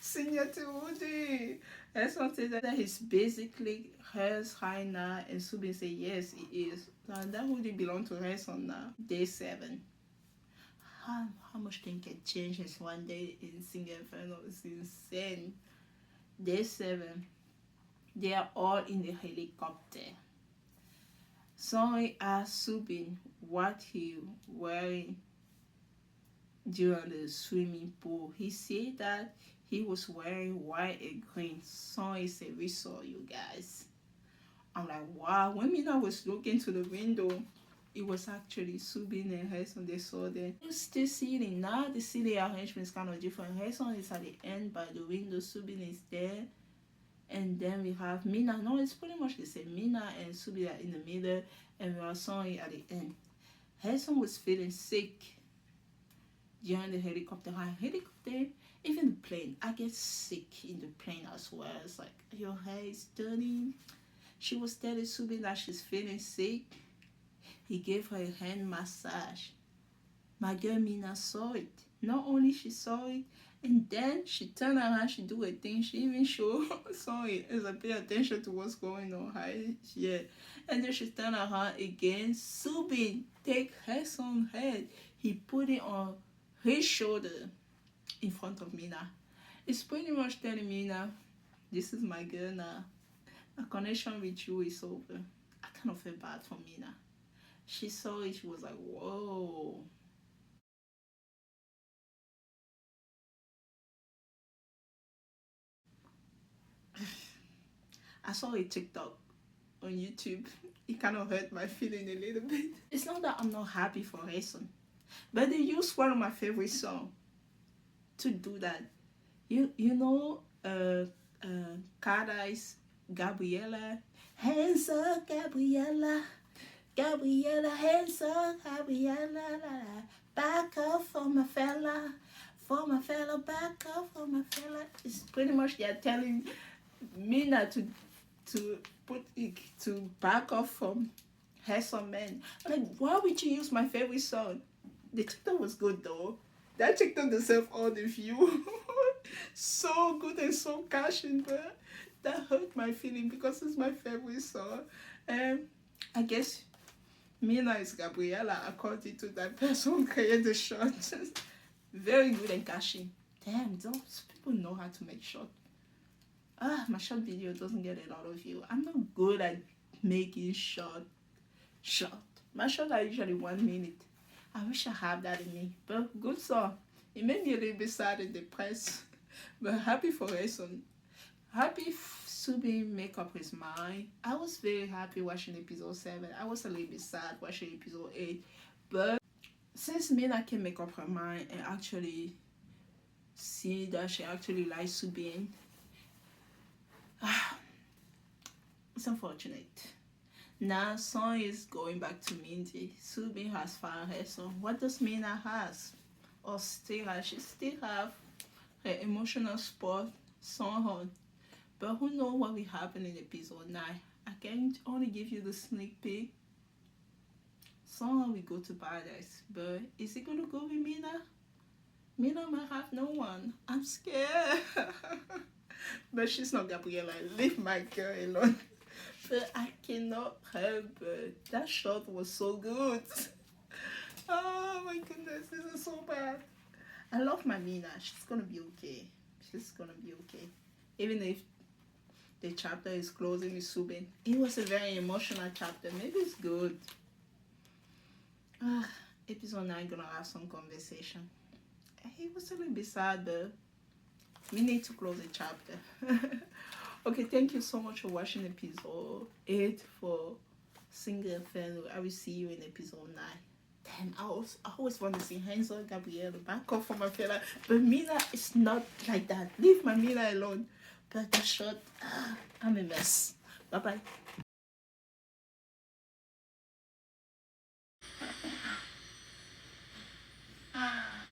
Senior to hoodie. Harrison said that he's basically hers right now, and Subin said yes, it is. Now that hoodie belongs to Harrison now. Day 7. How much things can change in one day in Single Inferno? It's insane. Day 7. They are all in the helicopter. Someone asked Subin what he wearing during the swimming pool. He said that he was wearing white and green. Someone said, we saw you guys. I'm like, wow. When Mina was looking to the window, it was actually Subin and Harrison. They saw them. Still sitting. Now the seating arrangement is kind of different. Harrison is at the end by the window. Subin is there. And then we have Mina. No, it's pretty much the same. Mina and Subin are in the middle. And we are Sonny at the end. Harrison was feeling sick during the helicopter ride. Even the plane. I get sick in the plane as well. It's like, your hair is dirty. She was telling Subin that she's feeling sick. He gave her a hand massage. My girl Mina saw it. Not only she saw it, and then she turned around, she do a thing, she even showed sorry, as I pay attention to what's going on here. And then she turned around again. Subin take her son's head. He put it on his shoulder in front of Mina. It's pretty much telling Mina, this is my girl now. My connection with you is over. I kind of feel bad for Mina. She saw it, she was like, whoa. I saw a TikTok on YouTube. It kind of hurt my feeling a little bit. It's not that I'm not happy for Harrison, but they used one of my favorite songs to do that. You know, Cardi's Gabriella. Hands up, Gabriella. Gabriella, hands up, Gabriella. Back up for my fella. For my fella, back up for my fella. It's pretty much they're telling Mina to put it to back off from Harrison man. Like, why would you use my favorite song? The TikTok was good though. That TikTok deserves all the view. So good and so catchy, but that hurt my feeling because it's my favorite song. I guess Mina is Gabriella according to that person created the shot. Very good and catchy. Damn, those people know how to make short. My short video doesn't get a lot of view. I'm not good at making short. My short are usually 1 minute. I wish I had that in me. But good song. It made me a little bit sad and depressed. But happy for Harrison. Happy Subin make up his mind. I was very happy watching episode 7. I was a little bit sad watching episode 8. But since Mina can make up her mind and actually see that she actually likes Subin, it's unfortunate. Now Son is going back to Mindy. Subin has found her son. What does Mina has? Or still has? She still have her emotional support, Son. But who knows what will happen in episode 9? I can only give you the sneak peek. Someone will go to paradise, but is he gonna go with Mina? Mina might have no one. I'm scared. But she's not Gabriella. Leave my girl alone. But I cannot help it. That shot was so good. Oh my goodness, this is so bad. I love my Mina. She's gonna be okay. She's gonna be okay. Even if the chapter is closing with Subin. It was a very emotional chapter. Maybe it's good. Episode 9 gonna have some conversation. It was a little bit sad, but we need to close the chapter. Okay, thank you so much for watching episode 8 for Single Inferno. I will see you in episode 9. Damn, I always want to see Hansel Gabrielle back up from my fella, but Mina is not like that. Leave my Mina alone. But the shot, I'm a mess. Bye bye.